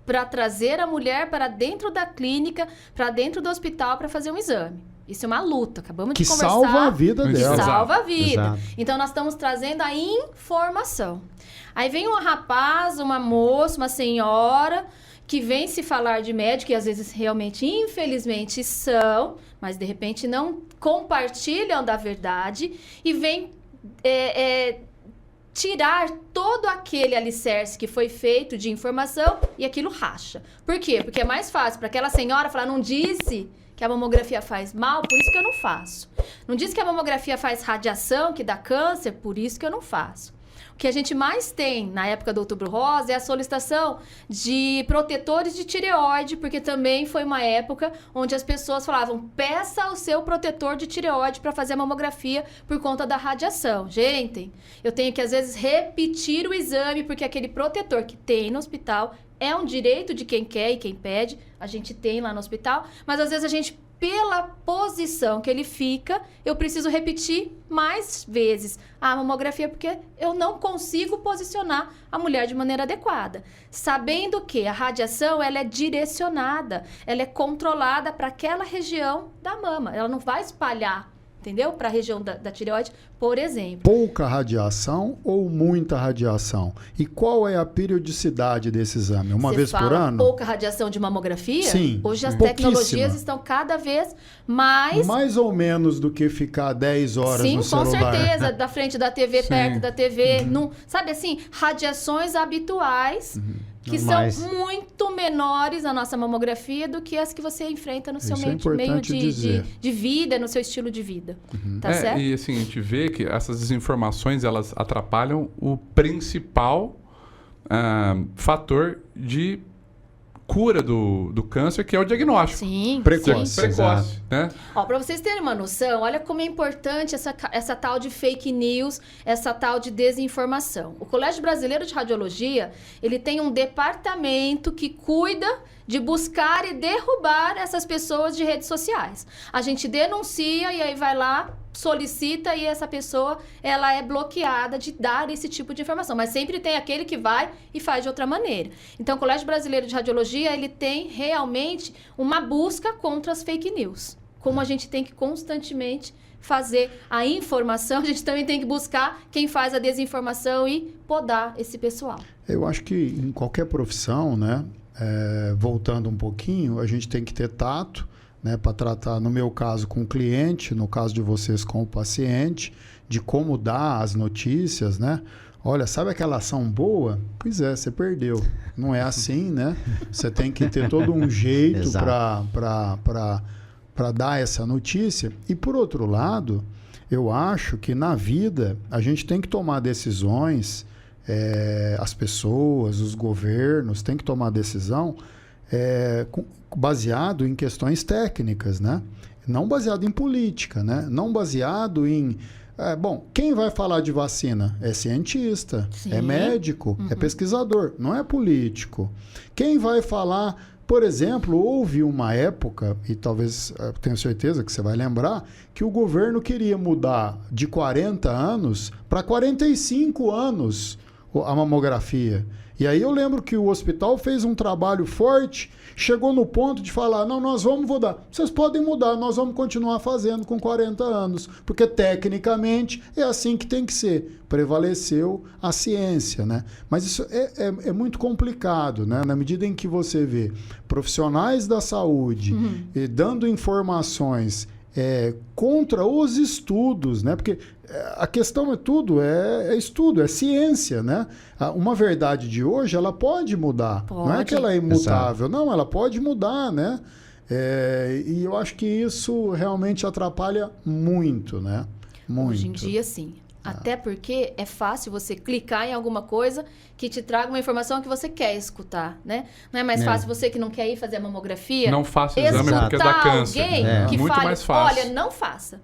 para trazer a mulher para dentro da clínica, para dentro do hospital para fazer um exame. Isso é uma luta, acabamos de conversar. Que salva a vida dela. Que salva a vida. Exato. Então, nós estamos trazendo a informação. Aí vem um rapaz, uma moça, uma senhora, que vem se falar de médico, e às vezes realmente, infelizmente, são, mas de repente não compartilham da verdade, e vem tirar todo aquele alicerce que foi feito de informação e aquilo racha. Por quê? Porque é mais fácil para aquela senhora falar, não disse que a mamografia faz mal, por isso que eu não faço. Não disse que a mamografia faz radiação, que dá câncer, por isso que eu não faço. O que a gente mais tem na época do Outubro Rosa é a solicitação de protetores de tireoide, porque também foi uma época onde as pessoas falavam, peça o seu protetor de tireoide para fazer a mamografia por conta da radiação. Gente, eu tenho que às vezes repetir o exame, porque aquele protetor que tem no hospital é um direito de quem quer e quem pede, a gente tem lá no hospital, mas às vezes a gente, pela posição que ele fica, eu preciso repetir mais vezes a mamografia, porque eu não consigo posicionar a mulher de maneira adequada. Sabendo que a radiação, ela é direcionada, ela é controlada para aquela região da mama, ela não vai espalhar, entendeu? Para a região da tireoide, por exemplo. Pouca radiação ou muita radiação? E qual é a periodicidade desse exame? Uma vez por ano? Pouca radiação de mamografia? Sim. Hoje as tecnologias estão cada vez mais... Mais ou menos do que ficar 10 horas no celular. Sim, com certeza. Da frente da TV, perto da TV. Sabe assim, radiações habituais... que normais. São muito menores na nossa mamografia do que as que você enfrenta no seu meio de vida, no seu estilo de vida. Tá certo? E assim, a gente vê que essas desinformações, elas atrapalham o principal fator de cura do câncer, que é o diagnóstico. Sim. Precoce, né? Ó, pra vocês terem uma noção, olha como é importante essa tal de fake news, essa tal de desinformação. O Colégio Brasileiro de Radiologia, ele tem um departamento que cuida de buscar e derrubar essas pessoas de redes sociais. A gente denuncia e aí vai lá, solicita e essa pessoa, ela é bloqueada de dar esse tipo de informação. Mas sempre tem aquele que vai e faz de outra maneira. Então, o Colégio Brasileiro de Radiologia, ele tem realmente uma busca contra as fake news. Como a gente tem que constantemente fazer a informação, a gente também tem que buscar quem faz a desinformação e podar esse pessoal. Eu acho que em qualquer profissão, né, voltando um pouquinho, a gente tem que ter tato, né, para tratar, no meu caso, com o cliente, no caso de vocês com o paciente, de como dar as notícias, né? Olha, sabe aquela ação boa? Pois é, você perdeu. Não é assim, né? Você tem que ter todo um jeito para dar essa notícia. E, por outro lado, eu acho que na vida a gente tem que tomar decisões, as pessoas, os governos têm que tomar decisão baseado em questões técnicas, né? Não baseado em política, né? Não baseado em... bom, quem vai falar de vacina? É cientista, Sim. é médico, é pesquisador, não é político. Quem vai falar... Por exemplo, houve uma época, e talvez tenho certeza que você vai lembrar, que o governo queria mudar de 40 anos para 45 anos a mamografia. E aí eu lembro que o hospital fez um trabalho forte, chegou no ponto de falar, não, nós vamos mudar. Vocês podem mudar, nós vamos continuar fazendo com 40 anos, porque tecnicamente é assim que tem que ser. Prevaleceu a ciência, né? Mas isso é muito complicado, né? Na medida em que você vê profissionais da saúde dando informações contra os estudos, né? Porque a questão é estudo, é ciência, né? Uma verdade de hoje, ela pode mudar. Pode. Não é que ela é imutável, Exato. não, ela pode mudar, né? E eu acho que isso realmente atrapalha muito, né? Muito. Hoje em dia, sim. Até porque é fácil você clicar em alguma coisa que te traga uma informação que você quer escutar, né? Não é mais fácil você que não quer ir fazer a mamografia? Não faça o exame porque dá câncer. Alguém que Muito fale, mais fácil. olha, não faça.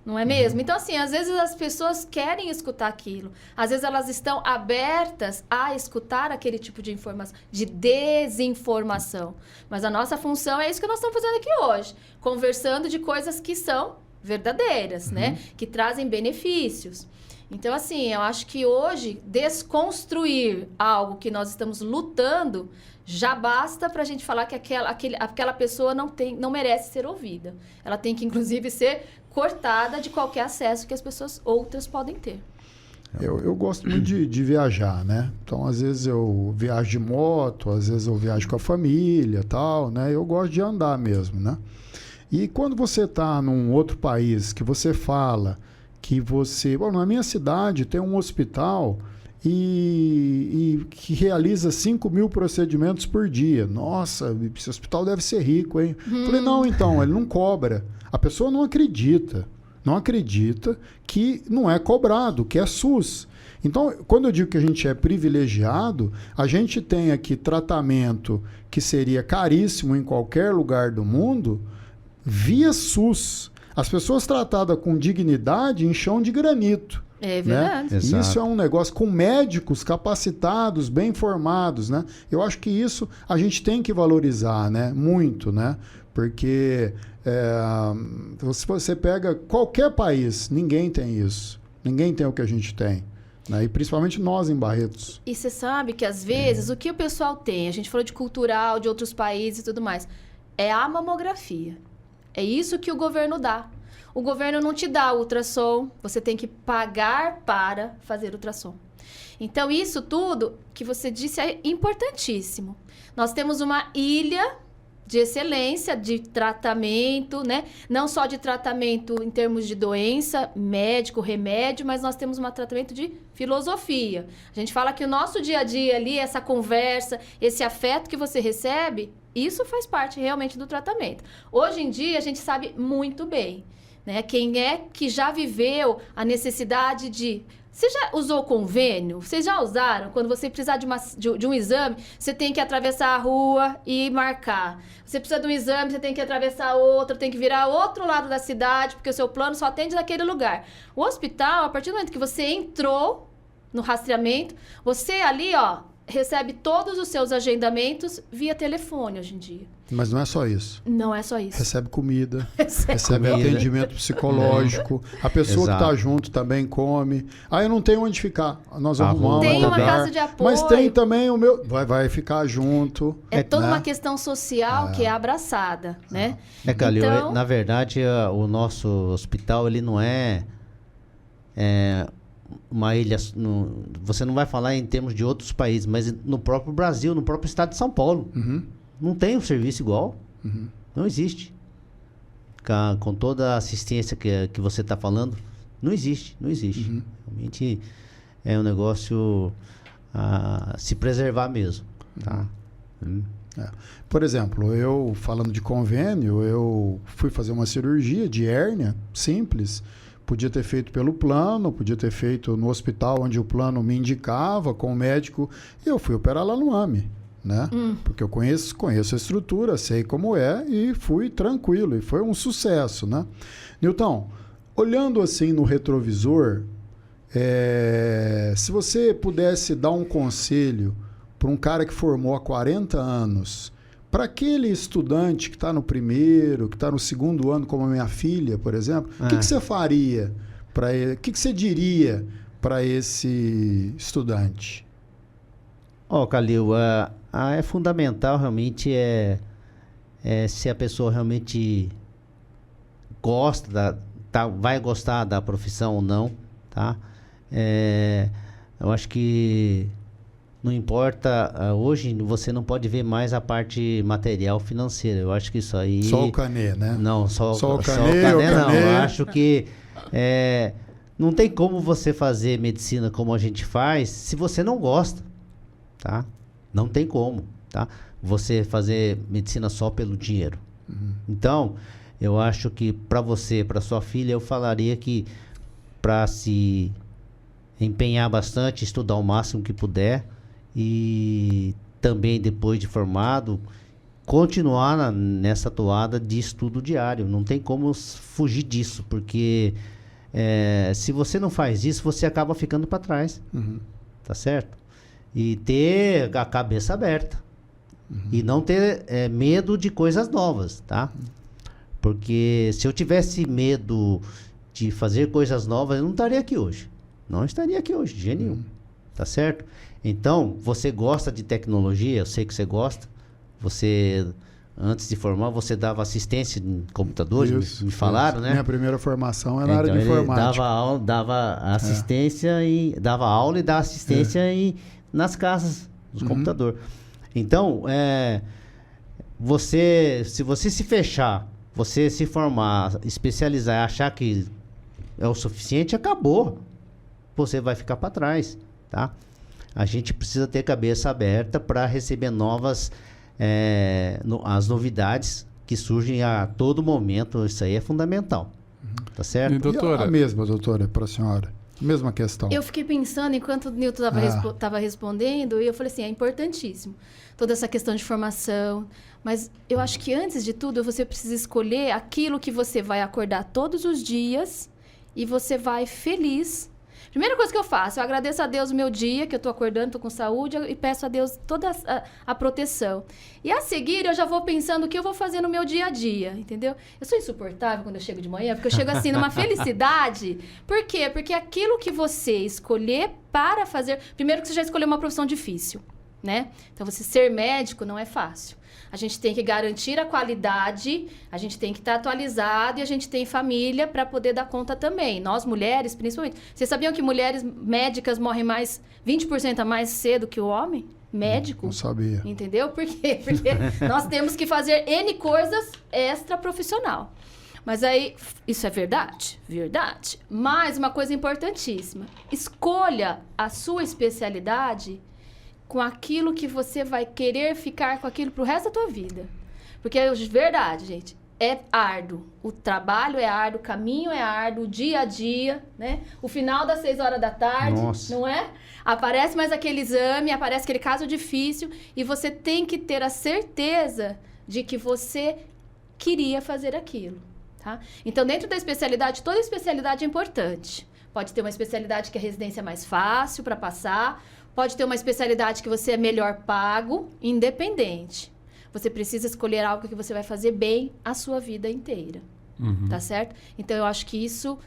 Não é mesmo? Então, assim, às vezes as pessoas querem escutar aquilo. Às vezes elas estão abertas a escutar aquele tipo de informação, de desinformação. Mas a nossa função é isso que nós estamos fazendo aqui hoje. Conversando de coisas que são verdadeiras, né? Que trazem benefícios. Então, assim, eu acho que hoje desconstruir algo que nós estamos lutando já basta para a gente falar que aquela pessoa não merece ser ouvida. Ela tem que, inclusive, ser cortada de qualquer acesso que as pessoas outras podem ter. Eu gosto muito de viajar, né? Então, às vezes eu viajo de moto, às vezes eu viajo com a família e tal, né? Eu gosto de andar mesmo, né? E quando você está num outro país que você fala que você... Bom, na minha cidade tem um hospital e que realiza 5.000 procedimentos por dia. Nossa, esse hospital deve ser rico, hein? Falei, não, então, ele não cobra. A pessoa não acredita. Não acredita que não é cobrado, que é SUS. Então, quando eu digo que a gente é privilegiado, a gente tem aqui tratamento que seria caríssimo em qualquer lugar do mundo via SUS. As pessoas tratadas com dignidade em chão de granito. É verdade. Né? Exato. Isso é um negócio com médicos capacitados, bem formados, né? Eu acho que isso a gente tem que valorizar, né? Muito, né? Porque se você pega qualquer país, ninguém tem isso. Ninguém tem o que a gente tem. Né? E principalmente nós em Barretos. E você sabe que, às vezes, o que o pessoal tem, a gente falou de cultural, de outros países e tudo mais, é a mamografia. É isso que o governo dá. O governo não te dá ultrassom, você tem que pagar para fazer ultrassom. Então, isso tudo que você disse é importantíssimo. Nós temos uma ilha de excelência, de tratamento, né? Não só de tratamento em termos de doença, médico, remédio, mas nós temos um tratamento de filosofia. A gente fala que o nosso dia a dia ali, essa conversa, esse afeto que você recebe, isso faz parte realmente do tratamento. Hoje em dia, a gente sabe muito bem, né? Quem é que já viveu a necessidade de... Você já usou convênio? Vocês já usaram? Quando você precisar de um exame, você tem que atravessar a rua e marcar. Você precisa de um exame, você tem que atravessar outro, tem que virar outro lado da cidade, porque o seu plano só atende naquele lugar. O hospital, a partir do momento que você entrou no rastreamento, você ali, ó, recebe todos os seus agendamentos via telefone hoje em dia. Mas não é só isso. Não é só isso. Recebe comida, Recebe recebe comida. atendimento psicológico. A pessoa que Exato. está junto também come. Eu não tenho onde ficar. Nós arrumamos Tem um uma lugar. casa de apoio. Mas tem também o meu... Vai ficar junto. É toda né? uma questão social que é abraçada, né? Calil, Então- na verdade, o nosso hospital, ele não é uma ilha... você não vai falar em termos de outros países, mas no próprio Brasil, no próprio estado de São Paulo. Não tem um serviço igual. Não existe. Com toda a assistência que você está falando, não existe. Não existe. Realmente é um negócio a se preservar mesmo. Tá? Por exemplo, eu falando de convênio, eu fui fazer uma cirurgia de hérnia simples. Podia ter feito pelo plano, podia ter feito no hospital onde o plano me indicava, com o médico. E eu fui operar lá no AME. né? Porque eu conheço a estrutura, sei como é e fui tranquilo. E foi um sucesso, né? Newton, olhando assim no retrovisor, se você pudesse dar um conselho para um cara que formou há 40 anos, para aquele estudante que está no primeiro, que está no segundo ano, como a minha filha, por exemplo, o que você faria para ele? O que você diria para esse estudante? Calil, é fundamental realmente se a pessoa realmente gosta, vai gostar da profissão ou não, tá? Eu acho que não importa, hoje você não pode ver mais a parte material financeira. Eu acho que isso aí... Só o canê, né? Não, só o canê não. Eu acho que não tem como você fazer medicina como a gente faz se você não gosta, tá? Não tem como, tá? Você fazer medicina só pelo dinheiro. Então, eu acho que para você, para sua filha, eu falaria que para se empenhar bastante, estudar o máximo que puder e também depois de formado continuar nessa toada de estudo diário. Não tem como fugir disso, porque se você não faz isso, você acaba ficando para trás, tá certo? E ter a cabeça aberta e não ter medo de coisas novas, tá? Porque se eu tivesse medo de fazer coisas novas, eu não estaria aqui hoje. Não estaria aqui hoje, de jeito nenhum. Tá certo? Então, você gosta de tecnologia, eu sei que você gosta. Você, antes de formar, você dava assistência em computadores, me falaram, né? Minha primeira formação era na área de informática. Dava assistência e dava aula e dava assistência nas casas dos computadores. Então, se você se fechar, você se formar, especializar e achar que é o suficiente, acabou. Você vai ficar para trás, tá? A gente precisa ter cabeça aberta para receber as novidades que surgem a todo momento. Isso aí é fundamental, tá certo? E, doutora, doutora, para a senhora, a mesma questão. Eu fiquei pensando, enquanto o Newton estava respondendo, e eu falei assim, é importantíssimo toda essa questão de formação, mas eu acho que antes de tudo, você precisa escolher aquilo que você vai acordar todos os dias e você vai feliz. Primeira coisa que eu faço, eu agradeço a Deus o meu dia, que eu tô acordando, tô com saúde, e peço a Deus toda a proteção. E a seguir, eu já vou pensando o que eu vou fazer no meu dia a dia, entendeu? Eu sou insuportável quando eu chego de manhã, porque eu chego assim numa felicidade. Por quê? Porque aquilo que você escolher para fazer... Primeiro que você já escolheu uma profissão difícil, né? Então, você ser médico não é fácil. A gente tem que garantir a qualidade, a gente tem que estar atualizado e a gente tem família para poder dar conta também. Nós, mulheres, principalmente. Vocês sabiam que mulheres médicas morrem 20% a mais cedo que o homem? Médico? Não sabia. Entendeu? Por quê? Porque nós temos que fazer N coisas extra profissional. Mas aí, isso é verdade? Verdade. Mas uma coisa importantíssima. Escolha a sua especialidade com aquilo que você vai querer ficar com aquilo pro resto da tua vida. Porque, verdade, gente, é árduo. O trabalho é árduo, o caminho é árduo, o dia a dia, né? O final das 6 horas da tarde, não é? Aparece mais aquele exame, aparece aquele caso difícil e você tem que ter a certeza de que você queria fazer aquilo, tá? Então, dentro da especialidade, toda especialidade é importante. Pode ter uma especialidade que a residência é mais fácil para passar, pode ter uma especialidade que você é melhor pago, independente. Você precisa escolher algo que você vai fazer bem a sua vida inteira. Tá certo? Então, eu acho que isso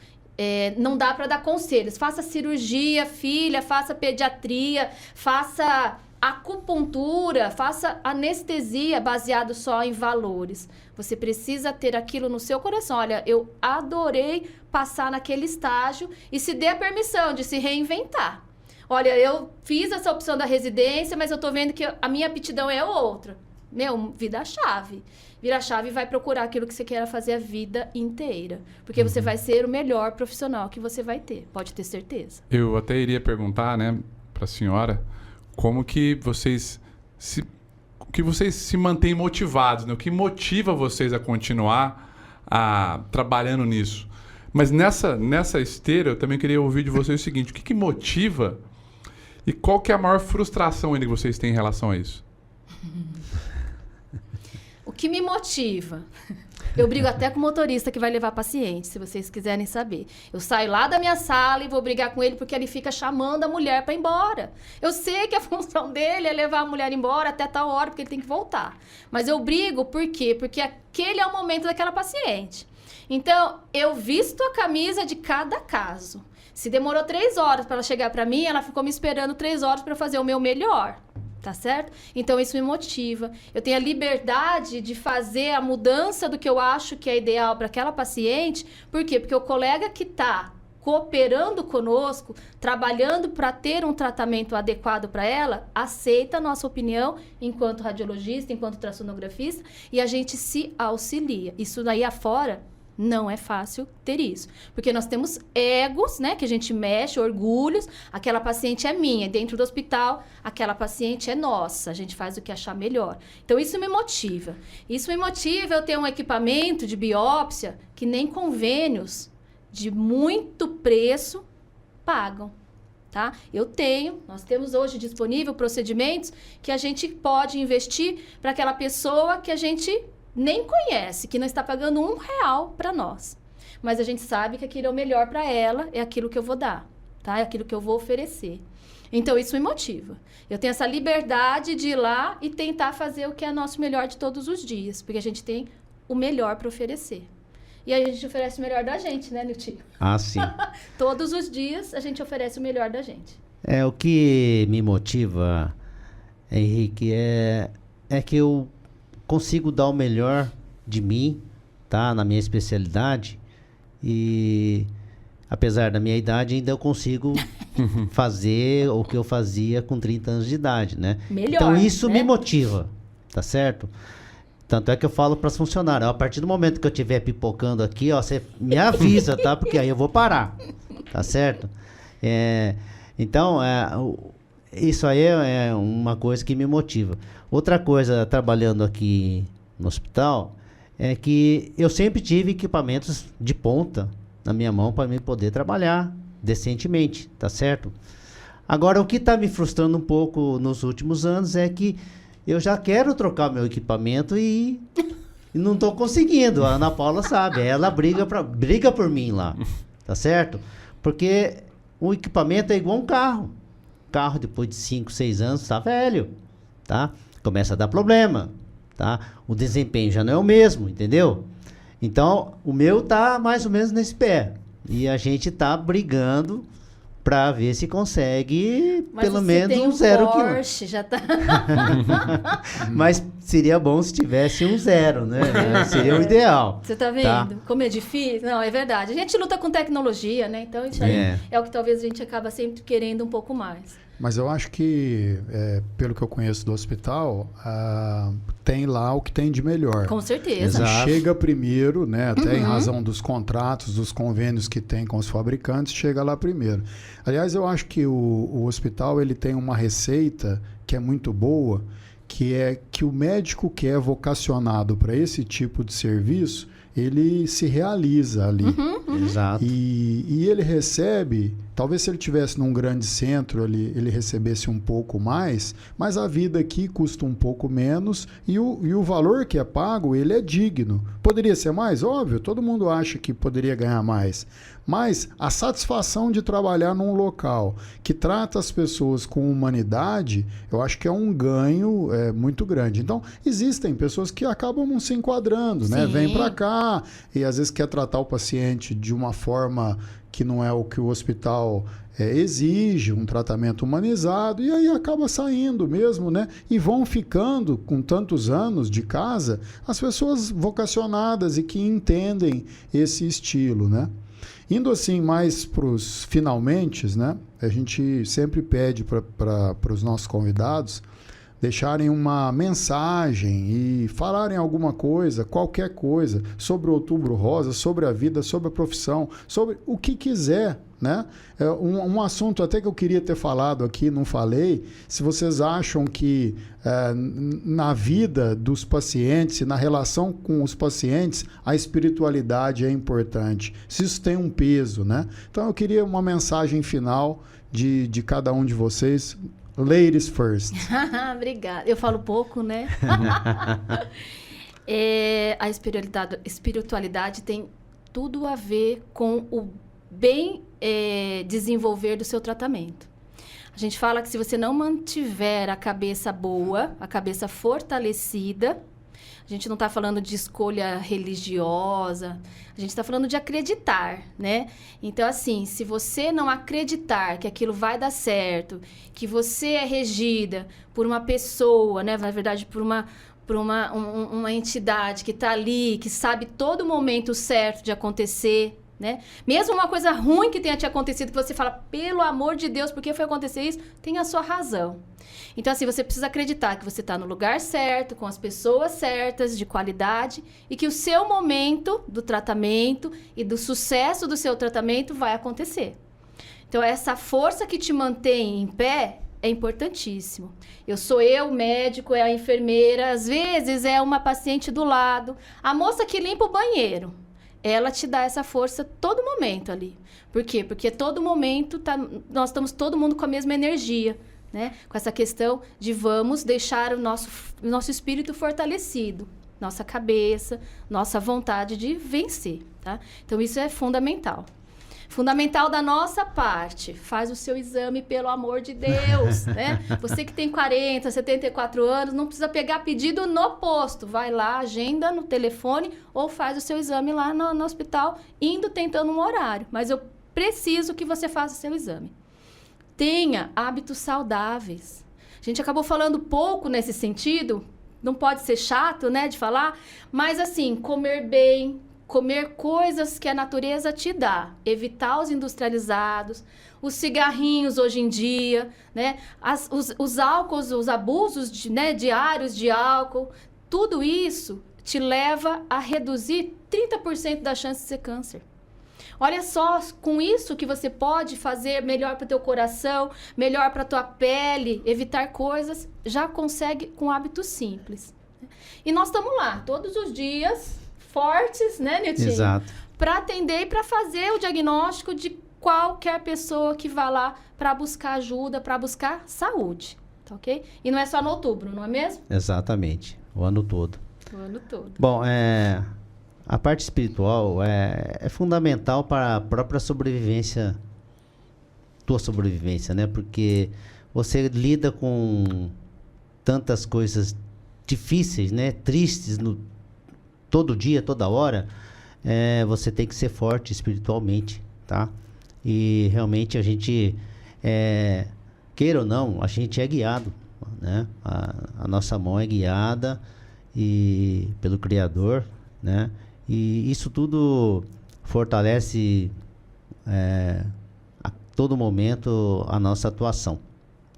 não dá para dar conselhos. Faça cirurgia, filha, faça pediatria, faça acupuntura, faça anestesia baseado só em valores. Você precisa ter aquilo no seu coração. Olha, eu adorei passar naquele estágio e se dê a permissão de se reinventar. Olha, eu fiz essa opção da residência, mas eu tô vendo que a minha aptidão é outra. Vira a chave. Vira a chave e vai procurar aquilo que você quer fazer a vida inteira. Porque você vai ser o melhor profissional que você vai ter. Pode ter certeza. Eu até iria perguntar, né, para a senhora, como que vocês se mantêm motivados, né? O que motiva vocês a continuar trabalhando nisso? Mas nessa esteira, eu também queria ouvir de vocês o seguinte: o que motiva e qual que é a maior frustração ainda que vocês têm em relação a isso? O que me motiva? Eu brigo até com o motorista que vai levar paciente, se vocês quiserem saber. Eu saio lá da minha sala e vou brigar com ele porque ele fica chamando a mulher para ir embora. Eu sei que a função dele é levar a mulher embora até tal hora, porque ele tem que voltar. Mas eu brigo por quê? Porque aquele é o momento daquela paciente. Então, eu visto a camisa de cada caso. Se demorou 3 horas para ela chegar para mim, ela ficou me esperando 3 horas para fazer o meu melhor. Tá certo? Então, isso me motiva. Eu tenho a liberdade de fazer a mudança do que eu acho que é ideal para aquela paciente. Por quê? Porque o colega que está cooperando conosco, trabalhando para ter um tratamento adequado para ela, aceita a nossa opinião enquanto radiologista, enquanto ultrassonografista, e a gente se auxilia. Isso daí afora não é fácil ter isso. Porque nós temos egos, né? Que a gente mexe, orgulhos. Aquela paciente é minha. Dentro do hospital, aquela paciente é nossa. A gente faz o que achar melhor. Então, isso me motiva. Isso me motiva eu ter um equipamento de biópsia que nem convênios de muito preço pagam. Tá? Nós temos hoje disponível procedimentos que a gente pode investir para aquela pessoa que a gente nem conhece, que não está pagando R$1 para nós. Mas a gente sabe que aquilo é o melhor para ela, é aquilo que eu vou dar, tá? É aquilo que eu vou oferecer. Então, isso me motiva. Eu tenho essa liberdade de ir lá e tentar fazer o que é nosso melhor de todos os dias, porque a gente tem o melhor para oferecer. E aí a gente oferece o melhor da gente, né, Niltinho? Ah, sim. Todos os dias a gente oferece o melhor da gente. O que me motiva, Henrique, é que eu consigo dar o melhor de mim, tá? Na minha especialidade. E apesar da minha idade, ainda eu consigo fazer o que eu fazia com 30 anos de idade, né? Melhor, então isso né? me motiva, tá certo? Tanto é que eu falo para os funcionários, a partir do momento que eu estiver pipocando aqui, ó, você me avisa, tá? Porque aí eu vou parar, tá certo? Então, isso aí é uma coisa que me motiva. Outra coisa, trabalhando aqui no hospital, é que eu sempre tive equipamentos de ponta na minha mão para me poder trabalhar decentemente, tá certo? Agora, o que está me frustrando um pouco nos últimos anos é que eu já quero trocar meu equipamento e não estou conseguindo. A Ana Paula sabe, ela briga por mim lá, tá certo? Porque o equipamento é igual um carro. O carro, depois de 5, 6 anos, está velho, tá? Começa a dar problema, tá? O desempenho já não é o mesmo, entendeu? Então, o meu tá mais ou menos nesse pé. E a gente tá brigando para ver se consegue pelo menos um 0 Porsche, já tá. Mas seria bom se tivesse um 0, né? Seria o ideal. Você tá vendo? Tá? Como é difícil? Não, é verdade. A gente luta com tecnologia, né? Então isso aí é o que talvez a gente acaba sempre querendo um pouco mais. Mas eu acho que, pelo que eu conheço do hospital, tem lá o que tem de melhor. Com certeza. Exato. Chega primeiro, né? Até em razão dos contratos, dos convênios que tem com os fabricantes, chega lá primeiro. Aliás, eu acho que o hospital ele tem uma receita que é muito boa, que é que o médico que é vocacionado para esse tipo de serviço, ele se realiza ali. Exato. E ele recebe, talvez se ele estivesse num grande centro, ele recebesse um pouco mais, mas a vida aqui custa um pouco menos e o valor que é pago, ele é digno. Poderia ser mais? Óbvio, todo mundo acha que poderia ganhar mais. Mas a satisfação de trabalhar num local que trata as pessoas com humanidade, eu acho que é um ganho muito grande. Então, existem pessoas que acabam não se enquadrando, né? Vem para cá e às vezes quer tratar o paciente de uma forma que não é o que o hospital exige, um tratamento humanizado, e aí acaba saindo mesmo, né? E vão ficando, com tantos anos de casa, as pessoas vocacionadas e que entendem esse estilo, né? Indo assim mais para os finalmente, né? A gente sempre pede para os nossos convidados deixarem uma mensagem e falarem alguma coisa, qualquer coisa, sobre o Outubro Rosa, sobre a vida, sobre a profissão, sobre o que quiser, né? Um assunto até que eu queria ter falado aqui, não falei, se vocês acham que na vida dos pacientes, na relação com os pacientes, a espiritualidade é importante, se isso tem um peso, né? Então eu queria uma mensagem final de cada um de vocês. Ladies first. Obrigada. Eu falo pouco, né? A espiritualidade tem tudo a ver com o bem desenvolver do seu tratamento. A gente fala que se você não mantiver a cabeça boa, a cabeça fortalecida, a gente não está falando de escolha religiosa, a gente está falando de acreditar, né? Então, assim, se você não acreditar que aquilo vai dar certo, que você é regida por uma pessoa, né? Na verdade, por uma entidade que está ali, que sabe todo momento certo de acontecer, né? Mesmo uma coisa ruim que tenha te acontecido, que você fala, pelo amor de Deus, por que foi acontecer isso? Tem a sua razão. Então, assim, você precisa acreditar que você está no lugar certo, com as pessoas certas, de qualidade, e que o seu momento do tratamento e do sucesso do seu tratamento vai acontecer. Então, essa força que te mantém em pé é importantíssimo. Sou eu, médico, é a enfermeira, às vezes é uma paciente do lado, a moça que limpa o banheiro. Ela te dá essa força todo momento ali. Por quê? Porque todo momento nós estamos todo mundo com a mesma energia, né? Com essa questão de vamos deixar o nosso espírito fortalecido, nossa cabeça, nossa vontade de vencer, tá? Então, isso é fundamental. Fundamental da nossa parte, faz o seu exame, pelo amor de Deus, né? Você que tem 40, 74 anos, não precisa pegar pedido no posto. Vai lá, agenda no telefone ou faz o seu exame lá no hospital, tentando um horário. Mas eu preciso que você faça o seu exame. Tenha hábitos saudáveis. A gente acabou falando pouco nesse sentido, não pode ser chato, né, de falar, mas assim, comer bem, comer coisas que a natureza te dá, evitar os industrializados, os cigarrinhos hoje em dia, né? Os álcools, os abusos diários de álcool, tudo isso te leva a reduzir 30% da chance de ser câncer. Olha só, com isso que você pode fazer melhor para o teu coração, melhor para a tua pele, evitar coisas, já consegue com hábitos simples. E nós estamos lá, todos os dias, fortes, né, Niltinho? Exato. Para atender e para fazer o diagnóstico de qualquer pessoa que vá lá para buscar ajuda, para buscar saúde, tá ok? E não é só no outubro, não é mesmo? Exatamente, o ano todo. O ano todo. Bom, a parte espiritual é fundamental para a própria sobrevivência, tua sobrevivência, né? Porque você lida com tantas coisas difíceis, né? Tristes todo dia, toda hora. Você tem que ser forte espiritualmente, tá? E realmente a gente, queira ou não, a gente é guiado, né? A nossa mão é guiada pelo Criador, né? E isso tudo fortalece a todo momento a nossa atuação,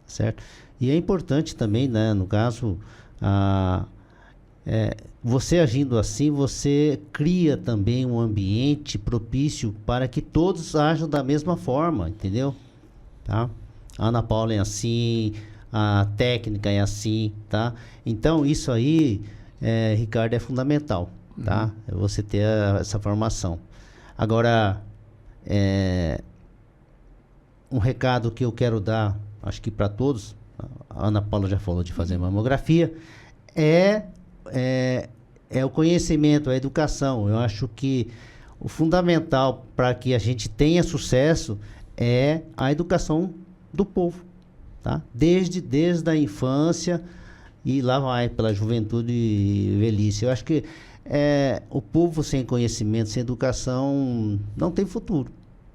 certo? E é importante também, né, no caso, você agindo assim, você cria também um ambiente propício para que todos ajam da mesma forma, entendeu? Tá? A Ana Paula é assim, a técnica é assim, tá? Então, isso aí, Ricardo, é fundamental. Tá? É você ter essa formação. Agora, um recado que eu quero dar, acho que para todos, a Ana Paula já falou de fazer mamografia, é o conhecimento, a educação. Eu acho que o fundamental para que a gente tenha sucesso é a educação do povo, tá? Desde a infância e lá vai pela juventude e velhice. Eu acho que o povo sem conhecimento, sem educação, não tem futuro,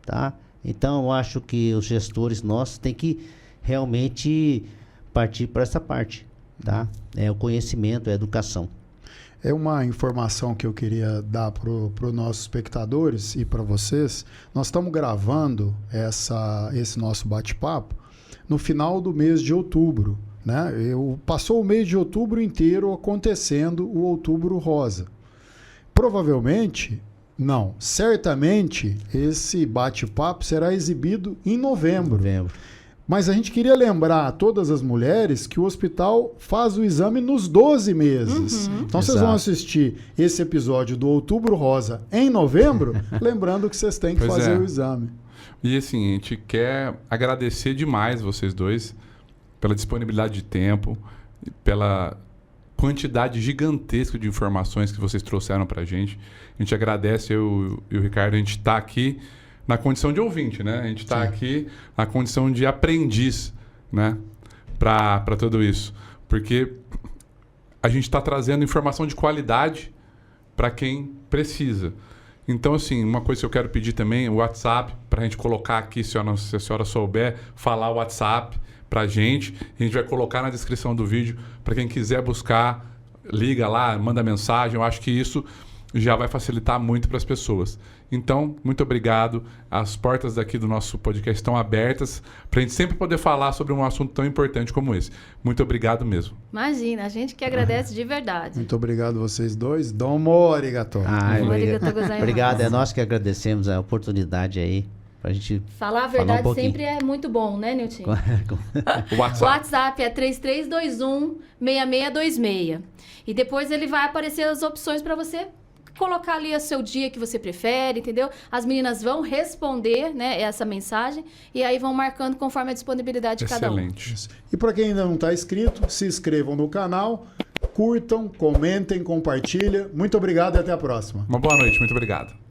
tá? Então, eu acho que os gestores nossos têm que realmente partir para essa parte, tá? É o conhecimento, é a educação. É uma informação que eu queria dar para os nossos espectadores e para vocês. Nós estamos gravando esse nosso bate-papo no final do mês de outubro, né? Passou o mês de outubro inteiro acontecendo o Outubro Rosa. Provavelmente, não, certamente esse bate-papo será exibido em novembro. Mas a gente queria lembrar a todas as mulheres que o hospital faz o exame nos 12 meses. Então, vocês vão assistir esse episódio do Outubro Rosa em novembro, lembrando que vocês têm que fazer o exame. E assim, a gente quer agradecer demais vocês dois pela disponibilidade de tempo, pela quantidade gigantesca de informações que vocês trouxeram para a gente. A gente agradece, eu e o Ricardo, a gente está aqui na condição de ouvinte, né? A gente está aqui na condição de aprendiz, né? Para tudo isso. Porque a gente está trazendo informação de qualidade para quem precisa. Então, assim, uma coisa que eu quero pedir também, o WhatsApp, para a gente colocar aqui, se a senhora souber, falar o WhatsApp para a gente vai colocar na descrição do vídeo, para quem quiser buscar, liga lá, manda mensagem, eu acho que isso já vai facilitar muito para as pessoas. Então, muito obrigado, as portas daqui do nosso podcast estão abertas, para a gente sempre poder falar sobre um assunto tão importante como esse. Muito obrigado mesmo. Imagina, a gente que agradece de verdade. Muito obrigado vocês dois. Domo arigato. Obrigado, é nós que agradecemos a oportunidade aí pra gente falar a verdade sempre é muito bom, né, Nilton? O WhatsApp é 3321-6626. E depois ele vai aparecer as opções para você colocar ali o seu dia que você prefere, entendeu? As meninas vão responder, né, essa mensagem e aí vão marcando conforme a disponibilidade de cada um. Excelente. E para quem ainda não está inscrito, se inscrevam no canal, curtam, comentem, compartilhem. Muito obrigado e até a próxima. Uma boa noite, muito obrigado.